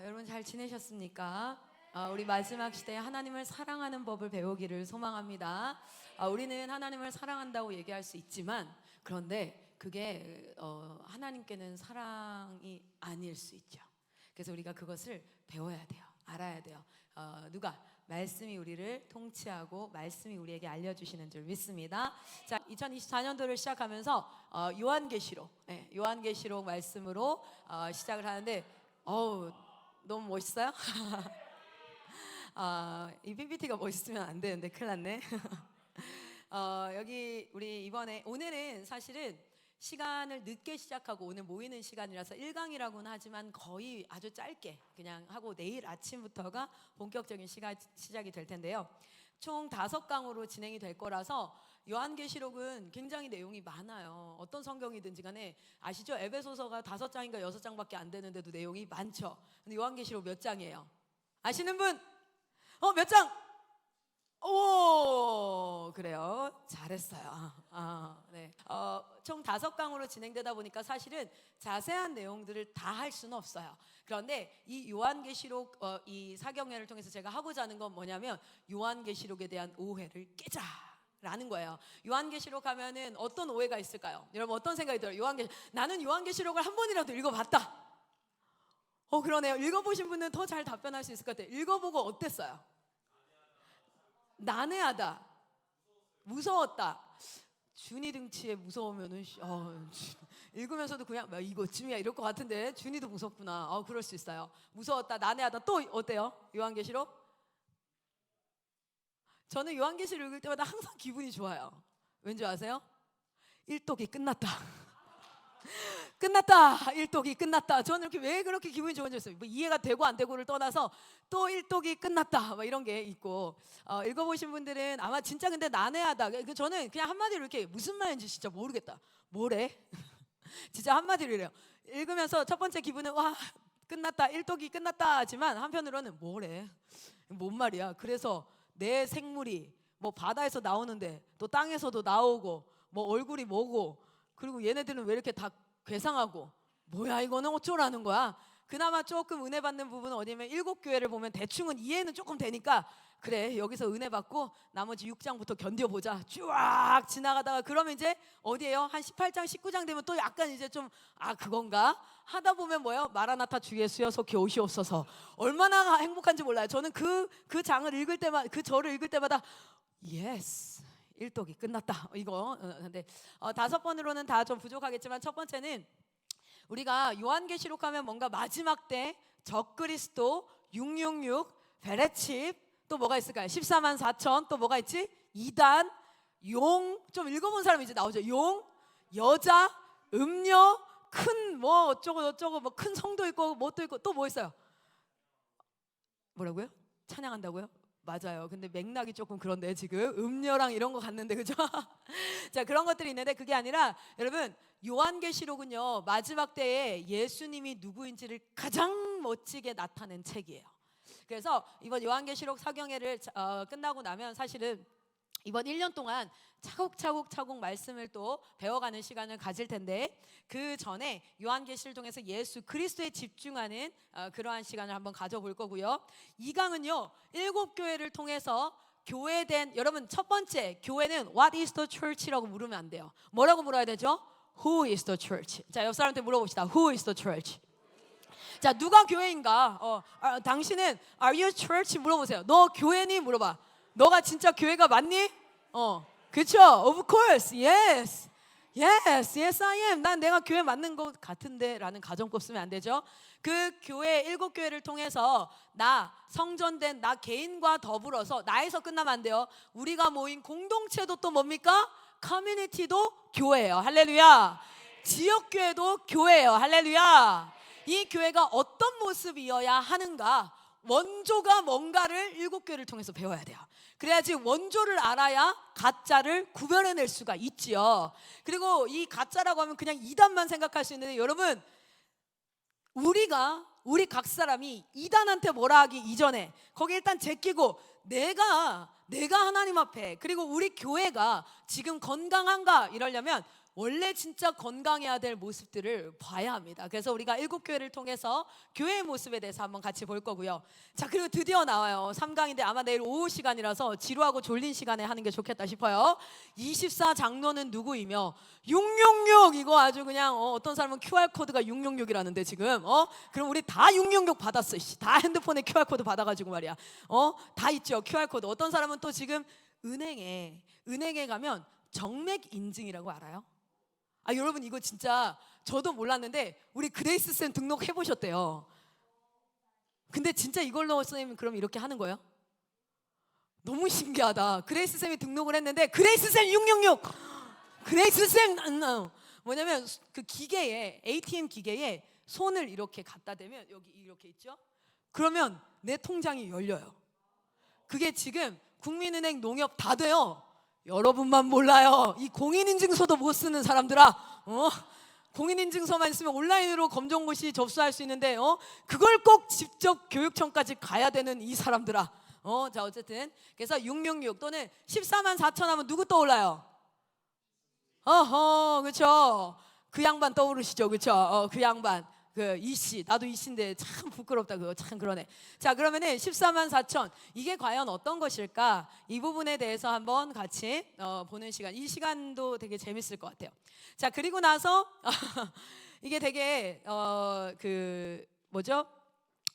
여러분 잘 지내셨습니까? 우리 마지막 시대에 하나님을 사랑하는 법을 배우기를 소망합니다. 우리는 하나님을 사랑한다고 얘기할 수 있지만 그런데 그게 하나님께는 사랑이 아닐 수 있죠. 그래서 우리가 그것을 배워야 돼요. 알아야 돼요. 누가? 말씀이 우리를 통치하고 말씀이 우리에게 알려주시는 줄 믿습니다. 자, 2024년도를 시작하면서 요한계시록 말씀으로 시작을 하는데 너무 멋있어요? 이 PPT가 멋있으면 안 되는데 큰일 났네. 여기 우리 오늘은 사실은 시간을 늦게 시작하고 오늘 모이는 시간이라서 1강이라고는 하지만 거의 아주 짧게 그냥 하고 내일 아침부터가 본격적인 시작이 될 텐데요. 총 5강으로 진행이 될 거라서 요한계시록은 굉장히 내용이 많아요. 어떤 성경이든지 간에 아시죠? 에베소서가 5장인가 6장밖에 안 되는데도 내용이 많죠. 근데 요한계시록 몇 장이에요? 아시는 분? 몇 장? 오, 그래요. 잘했어요. 네. 총 5강으로 진행되다 보니까 사실은 자세한 내용들을 다 할 수는 없어요. 그런데 이 요한계시록 이 사경회를 통해서 제가 하고자 하는 건 뭐냐면 요한계시록에 대한 오해를 깨자라는 거예요. 요한계시록 하면은 어떤 오해가 있을까요? 여러분 어떤 생각이 들어요? 나는 요한계시록을 한 번이라도 읽어봤다. 그러네요. 읽어보신 분은 더 잘 답변할 수 있을 것 같아요. 읽어보고 어땠어요? 난해하다, 무서웠다. 준이 등치에 무서우면은 읽으면서도 그냥 이거쯤이야 이럴 것 같은데 준이도 무섭구나. 그럴 수 있어요. 무서웠다, 난해하다. 또 어때요? 요한계시록? 저는 요한계시록 읽을 때마다 항상 기분이 좋아요. 왠지 아세요? 일독이 끝났다. 끝났다. 일독이 끝났다. 저는 이렇게 왜 그렇게 기분이 좋은지 알았어요. 이해가 되고 안 되고를 떠나서 또 일독이 끝났다 이런 게 있고, 읽어보신 분들은 아마 진짜 근데 난해하다. 저는 그냥 한마디로 이렇게 무슨 말인지 진짜 모르겠다. 뭐래? 진짜 한마디로 이래요. 읽으면서 첫 번째 기분은 와 끝났다, 일독이 끝났다 하지만 한편으로는 뭐래? 뭔 말이야? 그래서 내 생물이 뭐 바다에서 나오는데 또 땅에서도 나오고 뭐 얼굴이 뭐고, 그리고 얘네들은 왜 이렇게 다 괴상하고 뭐야 이거는 어쩌라는 거야. 그나마 조금 은혜 받는 부분은 어디냐면 7교회를 보면 대충은 이해는 조금 되니까 그래 여기서 은혜 받고 나머지 6장부터 견뎌보자 쫙 지나가다가 그러면 이제 어디에요? 한 18장 19장 되면 또 약간 이제 좀 그건가 하다 보면 뭐예요? 마라나타 주 예수여 속히 오시옵소서. 얼마나 행복한지 몰라요. 저는 그 장을 읽을 때마다 그 절을 읽을 때마다 예스 일독이 끝났다 이거. 근데 5번으로는 다 좀 부족하겠지만 첫 번째는 우리가 요한계시록 하면 뭔가 마지막 때 적그리스도 666 베레칩 또 뭐가 있을까요? 14만 4천 또 뭐가 있지? 이단 용 좀 읽어본 사람이 이제 나오죠. 용 여자 음녀 큰 뭐 어쩌고 저쩌고 뭐 큰 성도 있고 뭣도 있고 또 뭐 있어요? 뭐라고요? 찬양한다고요? 맞아요. 근데 맥락이 조금 그런데 지금 음료랑 이런 거 같는데 그죠? 자, 그런 것들이 있는데 그게 아니라 여러분 요한계시록은요 마지막 때에 예수님이 누구인지를 가장 멋지게 나타낸 책이에요. 그래서 이번 요한계시록 사경회를 끝나고 나면 사실은 이번 1년 동안 차곡차곡 말씀을 또 배워가는 시간을 가질 텐데 그 전에 요한계시를 통해서 예수 그리스도에 집중하는 그러한 시간을 한번 가져볼 거고요. 2강은요 7교회를 통해서 교회된 여러분 첫 번째 교회는 What is the church라고 물으면 안 돼요. 뭐라고 물어야 되죠? Who is the church? 자, 옆 사람한테 물어봅시다. Who is the church? 자, 누가 교회인가? 당신은 Are you church? 물어보세요. 너 교회니? 물어봐. 너가 진짜 교회가 맞니? 그렇죠. Of course. Yes. Yes, I am. 난 내가 교회 맞는 것 같은데 라는 가정법 쓰면 안 되죠. 그 교회 7교회를 통해서 나 성전된 나 개인과 더불어서 나에서 끝나면 안 돼요. 우리가 모인 공동체도 또 뭡니까? 커뮤니티도 교회예요. 할렐루야. 지역교회도 교회예요. 할렐루야. 이 교회가 어떤 모습이어야 하는가? 원조가 뭔가를 7교회를 통해서 배워야 돼요. 그래야지 원조를 알아야 가짜를 구별해낼 수가 있지요. 그리고 이 가짜라고 하면 그냥 이단만 생각할 수 있는데 여러분 우리 각 사람이 이단한테 뭐라 하기 이전에 거기 일단 제끼고 내가 하나님 앞에 그리고 우리 교회가 지금 건강한가 이러려면 원래 진짜 건강해야 될 모습들을 봐야 합니다. 그래서 우리가 7교회를 통해서 교회의 모습에 대해서 한번 같이 볼 거고요. 자, 그리고 드디어 나와요. 3강인데 아마 내일 오후 시간이라서 지루하고 졸린 시간에 하는 게 좋겠다 싶어요. 24장로는 누구이며 666 이거 아주 그냥 어떤 사람은 QR코드가 666이라는데 지금 그럼 우리 다 666 받았어. 다 핸드폰에 QR코드 받아가지고 말이야. 다 있죠 QR코드. 어떤 사람은 또 지금 은행에 가면 정맥 인증이라고 알아요? 여러분 이거 진짜 저도 몰랐는데 우리 그레이스 쌤 등록해 보셨대요. 근데 진짜 이걸로 쌤 그럼 이렇게 하는 거예요? 너무 신기하다. 그레이스 쌤이 등록을 했는데 그레이스 쌤 666. 그레이스 쌤 뭐냐면 그 기계에 ATM 기계에 손을 이렇게 갖다 대면 여기 이렇게 있죠? 그러면 내 통장이 열려요. 그게 지금 국민은행 농협 다 돼요. 여러분만 몰라요. 이 공인인증서도 못 쓰는 사람들아. 공인인증서만 있으면 온라인으로 검정고시 접수할 수 있는데 그걸 꼭 직접 교육청까지 가야 되는 이 사람들아. 자 어쨌든 그래서 666 또는 14만 4천 하면 누구 떠올라요? 그렇죠. 그 양반 떠오르시죠, 그렇죠? 그 양반. 그 이씨, 나도 이씨인데 참 부끄럽다 그거 참 그러네. 자 그러면은 14만 4천 이게 과연 어떤 것일까? 이 부분에 대해서 한번 같이 보는 시간. 이 시간도 되게 재밌을 것 같아요. 자 그리고 나서 이게 되게 그 뭐죠?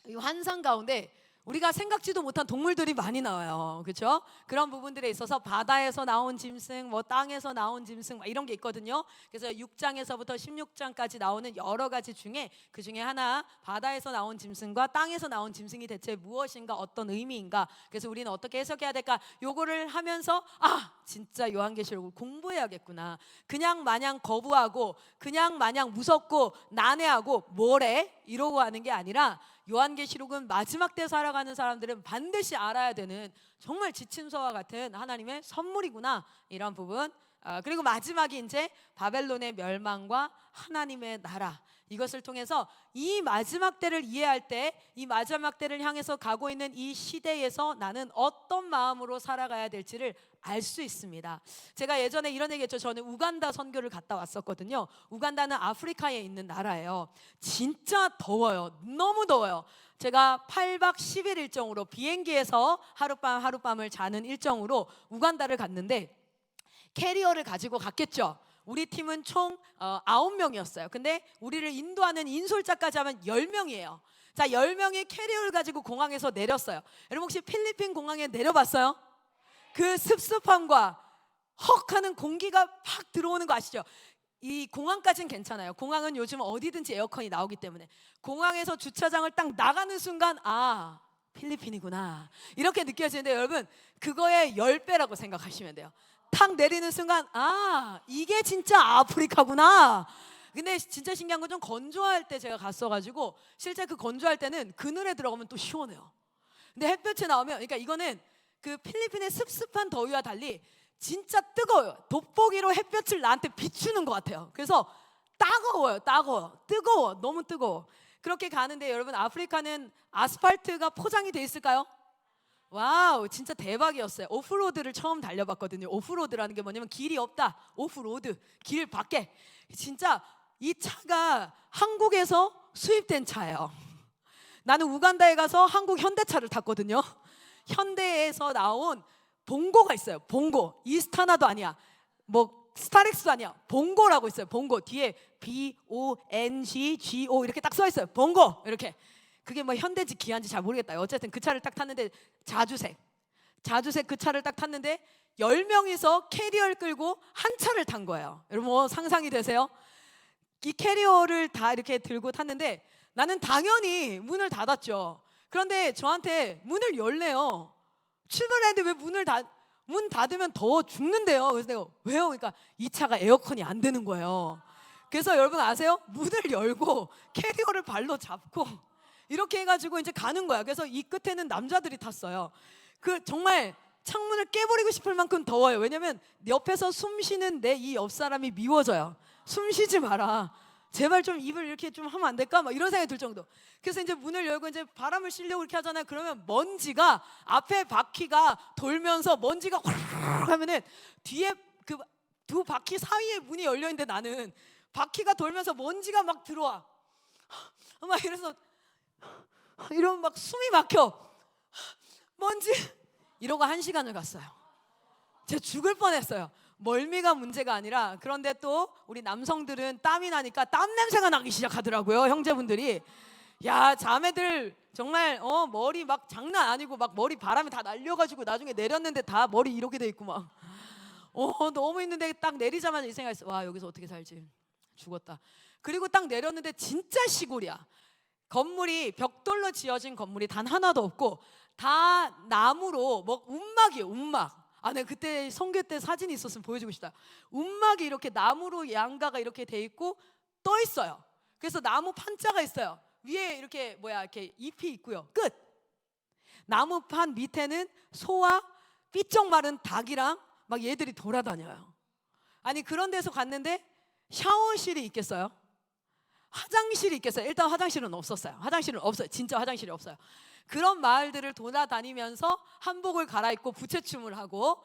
이 환상 가운데 우리가 생각지도 못한 동물들이 많이 나와요. 그렇죠? 그런 부분들에 있어서 바다에서 나온 짐승, 뭐 땅에서 나온 짐승 이런 게 있거든요. 그래서 6장에서부터 16장까지 나오는 여러 가지 중에 그 중에 하나 바다에서 나온 짐승과 땅에서 나온 짐승이 대체 무엇인가 어떤 의미인가 그래서 우리는 어떻게 해석해야 될까 요거를 하면서 진짜 요한계시록을 공부해야겠구나. 그냥 마냥 거부하고 그냥 마냥 무섭고 난해하고 뭐래 이러고 하는 게 아니라 요한계시록은 마지막 때 살아가는 사람들은 반드시 알아야 되는 정말 지침서와 같은 하나님의 선물이구나 이런 부분. 그리고 마지막이 이제 바벨론의 멸망과 하나님의 나라 이것을 통해서 이 마지막 때를 이해할 때 이 마지막 때를 향해서 가고 있는 이 시대에서 나는 어떤 마음으로 살아가야 될지를 알 수 있습니다. 제가 예전에 이런 얘기했죠. 저는 우간다 선교를 갔다 왔었거든요. 우간다는 아프리카에 있는 나라예요. 진짜 더워요. 너무 더워요. 제가 8박 10일 일정으로 비행기에서 하룻밤을 자는 일정으로 우간다를 갔는데 캐리어를 가지고 갔겠죠. 우리 팀은 총 9명이었어요. 근데 우리를 인도하는 인솔자까지 하면 10명이에요. 자, 10명이 캐리어를 가지고 공항에서 내렸어요. 여러분 혹시 필리핀 공항에 내려봤어요? 그 습습함과 헉하는 공기가 팍 들어오는 거 아시죠? 이 공항까지는 괜찮아요. 공항은 요즘 어디든지 에어컨이 나오기 때문에 공항에서 주차장을 딱 나가는 순간 필리핀이구나 이렇게 느껴지는데 여러분 그거의 10배라고 생각하시면 돼요. 탁 내리는 순간 이게 진짜 아프리카구나. 근데 진짜 신기한 건 좀 건조할 때 제가 갔어가지고 실제 그 건조할 때는 그늘에 들어가면 또 시원해요. 근데 햇볕에 나오면 그러니까 이거는 그 필리핀의 습습한 더위와 달리 진짜 뜨거워요. 돋보기로 햇볕을 나한테 비추는 것 같아요. 그래서 따가워요. 뜨거워. 너무 뜨거워. 그렇게 가는데 여러분 아프리카는 아스팔트가 포장이 돼 있을까요? 와우 진짜 대박이었어요. 오프로드를 처음 달려봤거든요. 오프로드라는 게 뭐냐면 길이 없다. 오프로드 길 밖에. 진짜 이 차가 한국에서 수입된 차예요. 나는 우간다에 가서 한국 현대차를 탔거든요. 현대에서 나온 봉고가 있어요. 봉고 이스타나도 아니야. 뭐 스타렉스도 아니야. 봉고라고 있어요. 봉고 뒤에 BONGGO 이렇게 딱 써 있어요. 봉고 이렇게. 그게 뭐 현대인지 기아인지 잘 모르겠다. 어쨌든 그 차를 딱 탔는데 자주색 그 차를 딱 탔는데 10명이서 캐리어를 끌고 한 차를 탄 거예요. 여러분 뭐 상상이 되세요? 이 캐리어를 다 이렇게 들고 탔는데 나는 당연히 문을 닫았죠. 그런데 저한테 문을 열래요. 출발했는데 왜 문 닫으면 더워 죽는데요. 그래서 내가 왜요? 그러니까 이 차가 에어컨이 안 되는 거예요. 그래서 여러분 아세요? 문을 열고 캐리어를 발로 잡고 이렇게 해가지고 이제 가는 거야. 그래서 이 끝에는 남자들이 탔어요. 그 정말 창문을 깨버리고 싶을 만큼 더워요. 왜냐면 옆에서 숨 쉬는 내 이 옆 사람이 미워져요. 숨 쉬지 마라. 제발 좀 입을 이렇게 좀 하면 안 될까? 막 이런 생각이 들 정도. 그래서 이제 문을 열고 이제 바람을 쐬려고 이렇게 하잖아요. 그러면 먼지가 앞에 바퀴가 돌면서 먼지가 확 하면은 뒤에 그 두 바퀴 사이에 문이 열려 있는데 나는 바퀴가 돌면서 먼지가 막 들어와. 막 이래서 이러면 막 숨이 막혀. 먼지 이러고 1시간을 갔어요. 제가 죽을 뻔했어요. 멀미가 문제가 아니라, 그런데 또 우리 남성들은 땀이 나니까 땀 냄새가 나기 시작하더라고요. 형제분들이. 야, 자매들 정말 머리 막 장난 아니고 막 머리 바람이 다 날려가지고 나중에 내렸는데 다 머리 이렇게 돼 있고 막 너무 힘든데 딱 내리자마자 이 생각했어. 와, 여기서 어떻게 살지? 죽었다. 그리고 딱 내렸는데 진짜 시골이야. 건물이 벽돌로 지어진 건물이 단 하나도 없고 다 나무로 뭐 움막이에요. 움막. 아, 네, 그때 선교 때 사진이 있었으면 보여주고 싶다. 움막이 이렇게 나무로 양가가 이렇게 돼 있고 떠 있어요. 그래서 나무 판자가 있어요. 위에 이렇게 이렇게 잎이 있고요. 끝. 나무판 밑에는 소와 삐쩍 마른 닭이랑 막 얘들이 돌아다녀요. 아니, 그런 데서 갔는데 샤워실이 있겠어요? 화장실이 있겠어요? 일단 화장실은 없었어요. 화장실은 없어요. 진짜 화장실이 없어요. 그런 마을들을 돌아다니면서 한복을 갈아입고 부채춤을 하고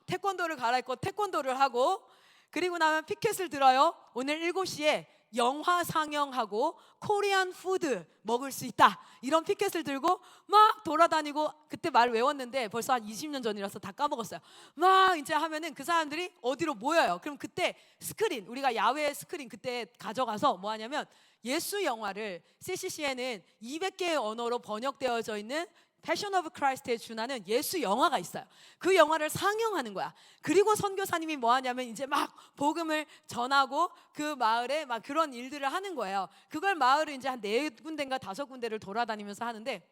태권도를 갈아입고 태권도를 하고, 그리고 나면 피켓을 들어요. 오늘 7시에 영화 상영하고 코리안 푸드 먹을 수 있다, 이런 피켓을 들고 막 돌아다니고, 그때 말 외웠는데 벌써 한 20년 전이라서 다 까먹었어요. 막 이제 하면은 그 사람들이 어디로 모여요. 그럼 그때 스크린, 우리가 야외 스크린 그때 가져가서 뭐 하냐면 예수 영화를, CCC에는 200개의 언어로 번역되어져 있는 패션 오브 크라이스트에 준하는 예수 영화가 있어요. 그 영화를 상영하는 거야. 그리고 선교사님이 뭐 하냐면 이제 막 복음을 전하고 그 마을에 막 그런 일들을 하는 거예요. 그걸 마을을 이제 한 4군데인가 5군데를 돌아다니면서 하는데,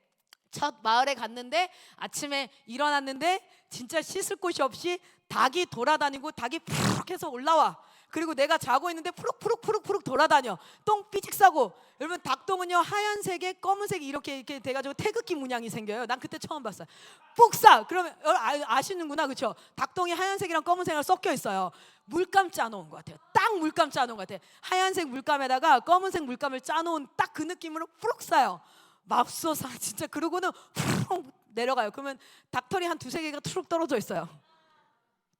첫 마을에 갔는데 아침에 일어났는데 진짜 씻을 곳이 없이 닭이 돌아다니고 닭이 푸룩 해서 올라와. 그리고 내가 자고 있는데 푸룩 돌아다녀. 똥 삐직 싸고. 여러분, 닭똥은요 하얀색에 검은색이 이렇게 돼가지고 태극기 문양이 생겨요. 난 그때 처음 봤어요. 푹싸. 그러면 아시는구나, 그렇죠? 닭똥이 하얀색이랑 검은색이랑 섞여 있어요. 물감 짜놓은 것 같아요. 딱 물감 짜놓은 것 같아요. 하얀색 물감에다가 검은색 물감을 짜놓은 딱 그 느낌으로 푸룩 싸요. 맙소사 진짜. 그러고는 푸룩 내려가요. 그러면 닭털이 한 2-3개가 투룩 떨어져 있어요.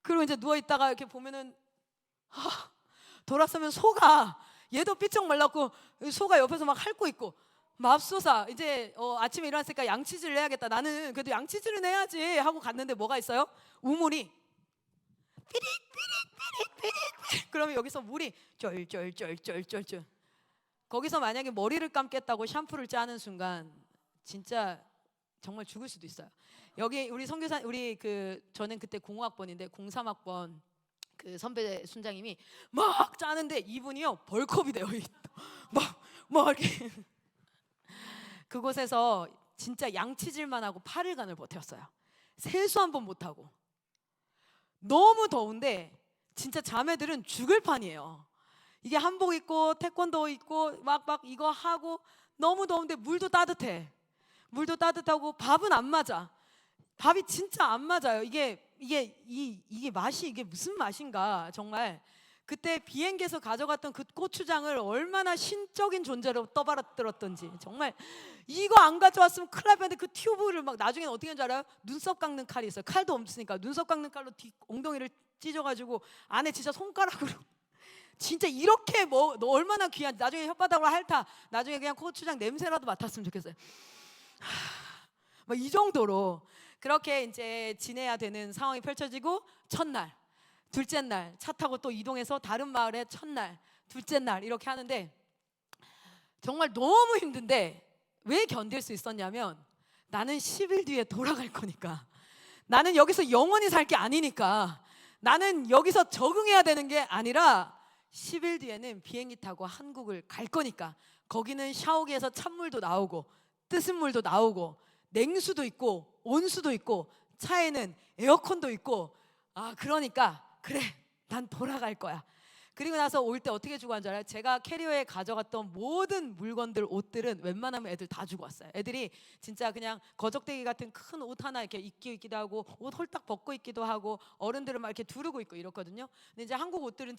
그리고 이제 누워 있다가 이렇게 보면은 돌아서면 소가, 얘도 삐쩍 말랐고 소가 옆에서 막 핥고 있고, 맙소사. 이제 아침에 일어났으니까 양치질을 해야겠다. 나는 그래도 양치질은 해야지 하고 갔는데 뭐가 있어요? 우물이 삐릭. 그러면 여기서 물이 쫄쫄쫄쫄쫄쫄. 거기서 만약에 머리를 감겠다고 샴푸를 짜는 순간 진짜 정말 죽을 수도 있어요. 여기 우리 선교사, 저는 그때 05학번인데 03학번 그 선배 순장님이 막 짜는데 이분이요 벌컵이 돼요. 막 이렇게 그곳에서 진짜 양치질만 하고 8일간을 버텼어요. 세수 한 번 못 하고. 너무 더운데 진짜 자매들은 죽을 판이에요. 이게 한복 입고 태권도 입고 막 이거 하고, 너무 더운데 물도 따뜻해. 물도 따뜻하고 밥은 안 맞아. 밥이 진짜 안 맞아요. 이게 맛이, 이게 무슨 맛인가 정말. 그때 비행기에서 가져갔던 그 고추장을 얼마나 신적인 존재로 떠받들었던지, 정말 이거 안 가져왔으면 큰일 날 뻔했는데 그 튜브를 막 나중에는 어떻게 하는 줄 알아요? 눈썹 깎는 칼이 있어요. 칼도 없으니까 눈썹 깎는 칼로 엉덩이를 찢어가지고 안에 진짜 손가락으로 진짜 이렇게 너 얼마나 귀한, 나중에 혓바닥으로 핥아. 나중에 그냥 고추장 냄새라도 맡았으면 좋겠어요. 막 이 정도로 그렇게 이제 지내야 되는 상황이 펼쳐지고, 첫날, 둘째 날 차 타고 또 이동해서 다른 마을에 첫날, 둘째 날 이렇게 하는데 정말 너무 힘든데 왜 견딜 수 있었냐면, 나는 10일 뒤에 돌아갈 거니까. 나는 여기서 영원히 살 게 아니니까. 나는 여기서 적응해야 되는 게 아니라 10일 뒤에는 비행기 타고 한국을 갈 거니까. 거기는 샤워기에서 찬물도 나오고 뜨신 물도 나오고 냉수도 있고 온수도 있고 차에는 에어컨도 있고, 그러니까 그래, 난 돌아갈 거야. 그리고 나서 올 때 어떻게 주고 간 줄 알아요? 제가 캐리어에 가져갔던 모든 물건들, 옷들은 웬만하면 애들 다 주고 왔어요. 애들이 진짜 그냥 거적대기 같은 큰 옷 하나 이렇게 입고 있기도 하고, 옷 홀딱 벗고 있기도 하고, 어른들은 막 이렇게 두르고 있고 이렇거든요. 근데 이제 한국 옷들은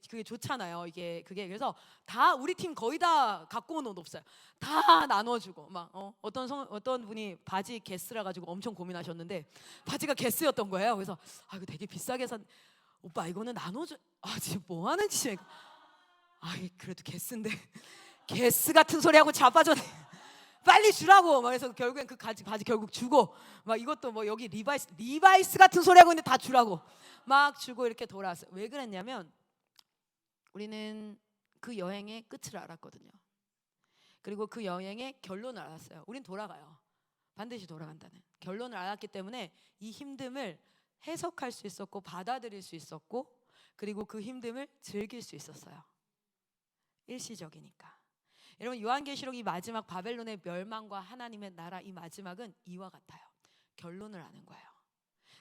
그게 좋잖아요. 그게 그래서 다 우리 팀 거의 다 갖고 온 옷 없어요. 다 나눠주고 막 어떤 분이 바지 개스라 가지고 엄청 고민하셨는데 바지가 개스였던 거예요. 그래서 이거 되게 비싸게 산. 오빠 이거는 나눠줘. 지금 뭐 하는 짓이야? 그래도 게스인데 게스 같은 소리 하고 자빠졌네. 빨리 주라고. 막 그래서 결국엔 그 바지 결국 주고, 막 이것도 뭐 여기 리바이스 같은 소리 하고 있는데 다 주라고 막 주고 이렇게 돌아왔어요. 왜 그랬냐면 우리는 그 여행의 끝을 알았거든요. 그리고 그 여행의 결론을 알았어요. 우린 돌아가요. 반드시 돌아간다는 결론을 알았기 때문에 이 힘듦을 해석할 수 있었고 받아들일 수 있었고, 그리고 그 힘듦을 즐길 수 있었어요. 일시적이니까. 여러분, 요한계시록 이 마지막 바벨론의 멸망과 하나님의 나라, 이 마지막은 이와 같아요. 결론을 아는 거예요.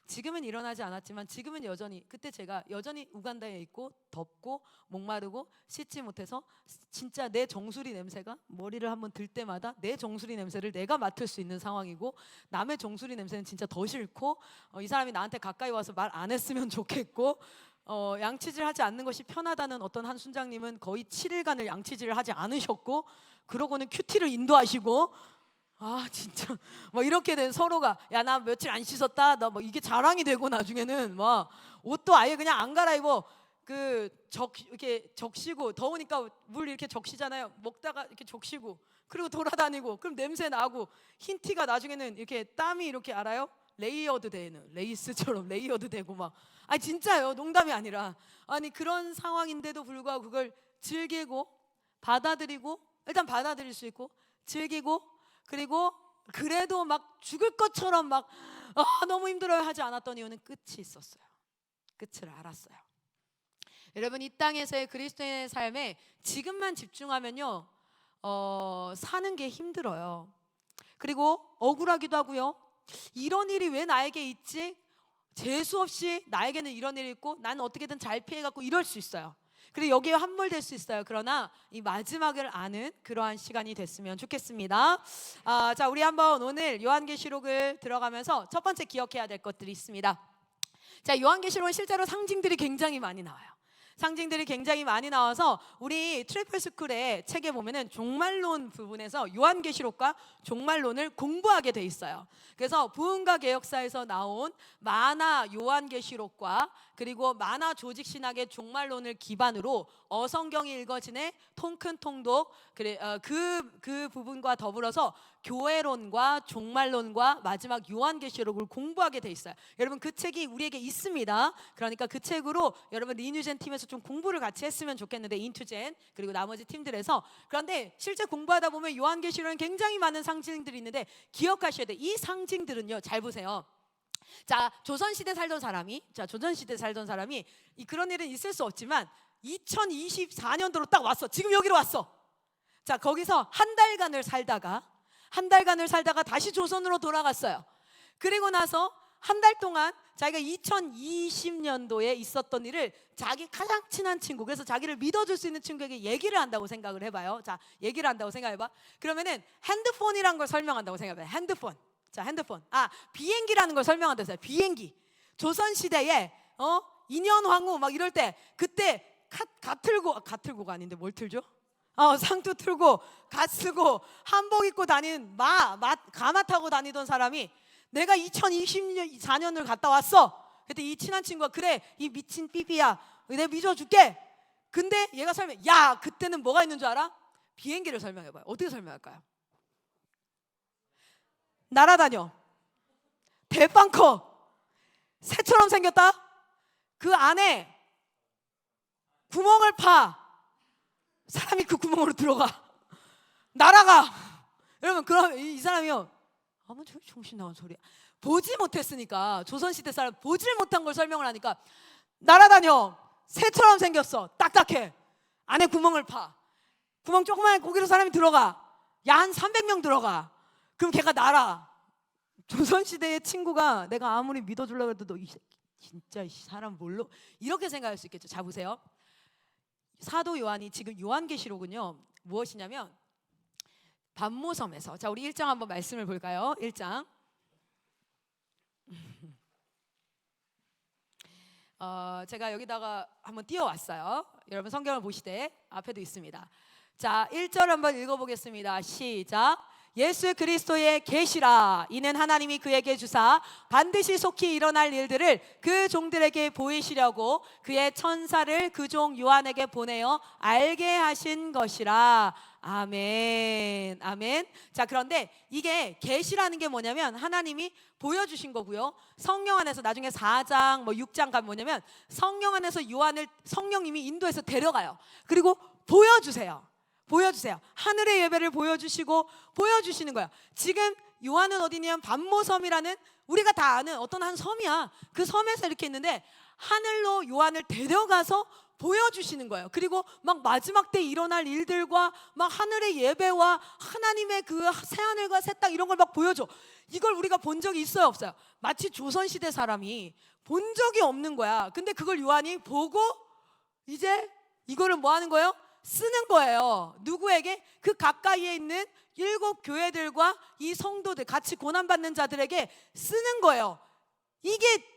지금은 일어나지 않았지만 지금은 여전히, 그때 제가 여전히 우간다에 있고 덥고 목마르고 씻지 못해서 진짜 내 정수리 냄새가, 머리를 한번 들 때마다 내 정수리 냄새를 내가 맡을 수 있는 상황이고, 남의 정수리 냄새는 진짜 더 싫고, 이 사람이 나한테 가까이 와서 말 안 했으면 좋겠고, 양치질 하지 않는 것이 편하다는 어떤 한 순장님은 거의 7일간을 양치질을 하지 않으셨고, 그러고는 큐티를 인도하시고, 진짜 막 이렇게 된 서로가, 야 나 며칠 안 씻었다, 나 뭐 이게 자랑이 되고, 나중에는 막 옷도 아예 그냥 안 갈아입어. 이렇게 적시고, 더우니까 물 이렇게 적시잖아요. 먹다가 이렇게 적시고, 그리고 돌아다니고, 그럼 냄새 나고, 흰 티가 나중에는 이렇게 땀이 이렇게, 알아요? 레이어드 되는, 레이스처럼 레이어드 되고 막. 진짜요, 농담이 아니라. 그런 상황인데도 불구하고 그걸 즐기고 받아들이고, 일단 받아들일 수 있고 즐기고, 그리고 그래도 막 죽을 것처럼 막 너무 힘들어요 하지 않았던 이유는 끝이 있었어요. 끝을 알았어요. 여러분, 이 땅에서의 그리스도인의 삶에 지금만 집중하면요, 사는 게 힘들어요. 그리고 억울하기도 하고요. 이런 일이 왜 나에게 있지? 재수 없이 나에게는 이런 일이 있고 나는 어떻게든 잘 피해갖고 이럴 수 있어요. 그리고 여기에 함몰될 수 있어요. 그러나 이 마지막을 아는 그러한 시간이 됐으면 좋겠습니다. 자, 우리 한번 오늘 요한계시록을 들어가면서 첫 번째 기억해야 될 것들이 있습니다. 자, 요한계시록은 실제로 상징들이 굉장히 많이 나와요. 상징들이 굉장히 많이 나와서 우리 트리플 스쿨의 책에 보면은 종말론 부분에서 요한계시록과 종말론을 공부하게 돼 있어요. 그래서 부흥과 개혁사에서 나온 만화 요한계시록과 그리고 만화 조직신학의 종말론을 기반으로 어성경이 읽어지네 통큰 통독, 그 부분과 더불어서 교회론과 종말론과 마지막 요한계시록을 공부하게 돼 있어요. 여러분, 그 책이 우리에게 있습니다. 그러니까 그 책으로 여러분 리뉴젠 팀에서 좀 공부를 같이 했으면 좋겠는데, 인투젠 그리고 나머지 팀들에서. 그런데 실제 공부하다 보면 요한계시록은 굉장히 많은 상징들이 있는데 기억하셔야 돼. 이 상징들은요, 잘 보세요. 자, 조선시대 살던 사람이 그런 일은 있을 수 없지만 2024년도로 딱 왔어. 지금 여기로 왔어. 자, 거기서 한 달간을 살다가 다시 조선으로 돌아갔어요. 그리고 나서 한 달 동안 자기가 2020년도에 있었던 일을 자기 가장 친한 친구, 그래서 자기를 믿어줄 수 있는 친구에게 얘기를 한다고 생각을 해봐요. 자, 얘기를 한다고 생각해봐. 그러면은 핸드폰이란 걸 설명한다고 생각해봐요. 핸드폰. 자, 핸드폰. 비행기라는 걸 설명한다고 해요. 비행기. 조선시대에 인현황후 막 이럴 때, 그때 가틀고가 아닌데 뭘 틀죠? 상투 틀고 갓 쓰고 한복 입고 다니는 가마 타고 다니던 사람이 내가 2024년을 갔다 왔어. 그때 이 친한 친구가, 그래 이 미친 삐삐야 내가 믿어줄게. 근데 얘가 야, 그때는 뭐가 있는 줄 알아? 비행기를 설명해봐요. 어떻게 설명할까요? 날아다녀. 대빵 커. 새처럼 생겼다. 그 안에 구멍을 파. 사람이 그 구멍으로 들어가. 날아가. 여러분, 그럼 이 사람이요, 아무 정신 나간 소리야. 보지 못했으니까, 조선시대 사람 보질 못한 걸 설명을 하니까, 날아다녀. 새처럼 생겼어. 딱딱해. 안에 구멍을 파. 구멍 조그만 거기로 사람이 들어가. 야, 한 300명 들어가. 그럼 걔가 날아. 조선시대의 친구가 내가 아무리 믿어주려고 해도 너 진짜 이 사람 뭘로, 이렇게 생각할 수 있겠죠. 자, 보세요. 사도 요한이 지금 요한계시록은요, 무엇이냐면 반모섬에서, 자, 우리 1장 한번 말씀을 볼까요? 1장. 제가 여기다가 한번 띄워왔어요. 여러분 성경을 보시되 앞에도 있습니다. 자, 1절 한번 읽어보겠습니다. 시작. 예수 그리스도의 계시라. 이는 하나님이 그에게 주사 반드시 속히 일어날 일들을 그 종들에게 보이시려고 그의 천사를 그 종 요한에게 보내어 알게 하신 것이라. 아멘. 아멘. 자, 그런데 이게 계시라는 게 뭐냐면 하나님이 보여주신 거고요. 성령 안에서 나중에 4장 6장 가면 뭐냐면 성령 안에서 요한을 성령님이 인도해서 데려가요. 그리고 보여주세요. 하늘의 예배를 보여주시고 보여주시는 거야. 지금 요한은 어디냐면 반모섬이라는 우리가 다 아는 어떤 한 섬이야. 그 섬에서 이렇게 있는데 하늘로 요한을 데려가서 보여주시는 거예요. 그리고 막 마지막 때 일어날 일들과 막 하늘의 예배와 하나님의 그 새하늘과 새 땅 이런 걸 막 보여줘. 이걸 우리가 본 적이 있어요, 없어요? 마치 조선시대 사람이 본 적이 없는 거야. 근데 그걸 요한이 보고 이제 이거를 뭐 하는 거예요? 쓰는 거예요. 누구에게? 그 가까이에 있는 7 교회들과 이 성도들, 같이 고난받는 자들에게 쓰는 거예요. 이게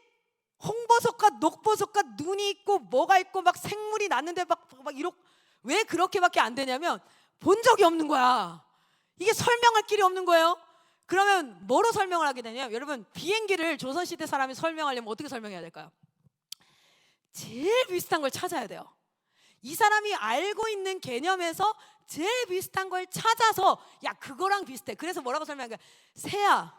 홍보석과 녹보석과 눈이 있고 뭐가 있고 막 생물이 났는데 막 이렇게 왜 그렇게밖에 안 되냐면 본 적이 없는 거야. 이게 설명할 길이 없는 거예요. 그러면 뭐로 설명을 하게 되냐면 여러분, 비행기를 조선시대 사람이 설명하려면 어떻게 설명해야 될까요? 제일 비슷한 걸 찾아야 돼요. 이 사람이 알고 있는 개념에서 제일 비슷한 걸 찾아서 야 그거랑 비슷해. 그래서 뭐라고 설명한 거야? 새야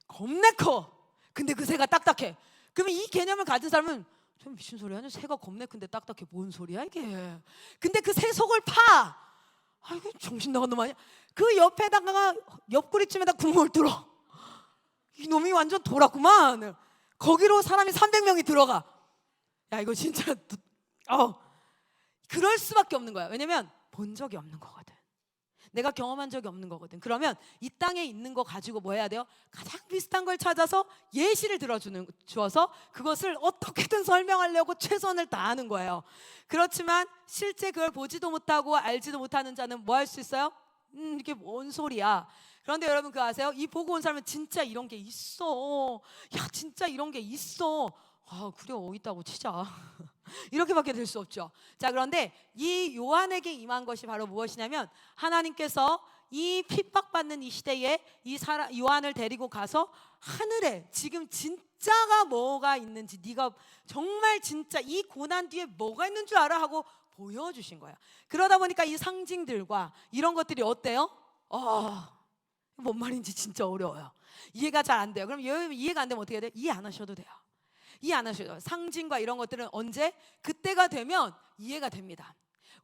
겁내 커. 근데 그 새가 딱딱해. 그러면 이 개념을 가진 사람은 좀 미친 소리 하냐? 새가 겁내 큰데 딱딱해. 뭔 소리야 이게. 근데 그 새 속을 파. 아이고 정신 나간 놈 아니야? 그 옆에다가 옆구리쯤에다 구멍을 뚫어. 이 놈이 완전 돌았구만. 거기로 사람이 300명이 들어가. 야 이거 진짜 그럴 수밖에 없는 거야. 왜냐면 본 적이 없는 거거든. 내가 경험한 적이 없는 거거든. 그러면 이 땅에 있는 거 가지고 뭐 해야 돼요? 가장 비슷한 걸 찾아서 예시를 주어서 그것을 어떻게든 설명하려고 최선을 다하는 거예요. 그렇지만 실제 그걸 보지도 못하고 알지도 못하는 자는 뭐 할 수 있어요? 이게 뭔 소리야. 그런데 여러분 그거 아세요? 이 보고 온 사람은 진짜 이런 게 있어. 야 진짜 이런 게 있어. 아 그래 있다고 치자. 이렇게밖에 될 수 없죠. 자, 그런데 이 요한에게 임한 것이 바로 무엇이냐면 하나님께서 이 핍박받는 이 시대에 요한을 데리고 가서 하늘에 지금 진짜가 뭐가 있는지, 네가 정말 진짜 이 고난 뒤에 뭐가 있는 줄 알아? 하고 보여주신 거예요. 그러다 보니까 이 상징들과 이런 것들이 어때요? 뭔 말인지 진짜 어려워요. 이해가 잘 안 돼요. 그럼 이해가 안 되면 어떻게 해야 돼요? 이해 안 하셔도 돼요. 이해 안 하셔도 돼요. 상징과 이런 것들은 언제? 그때가 되면 이해가 됩니다.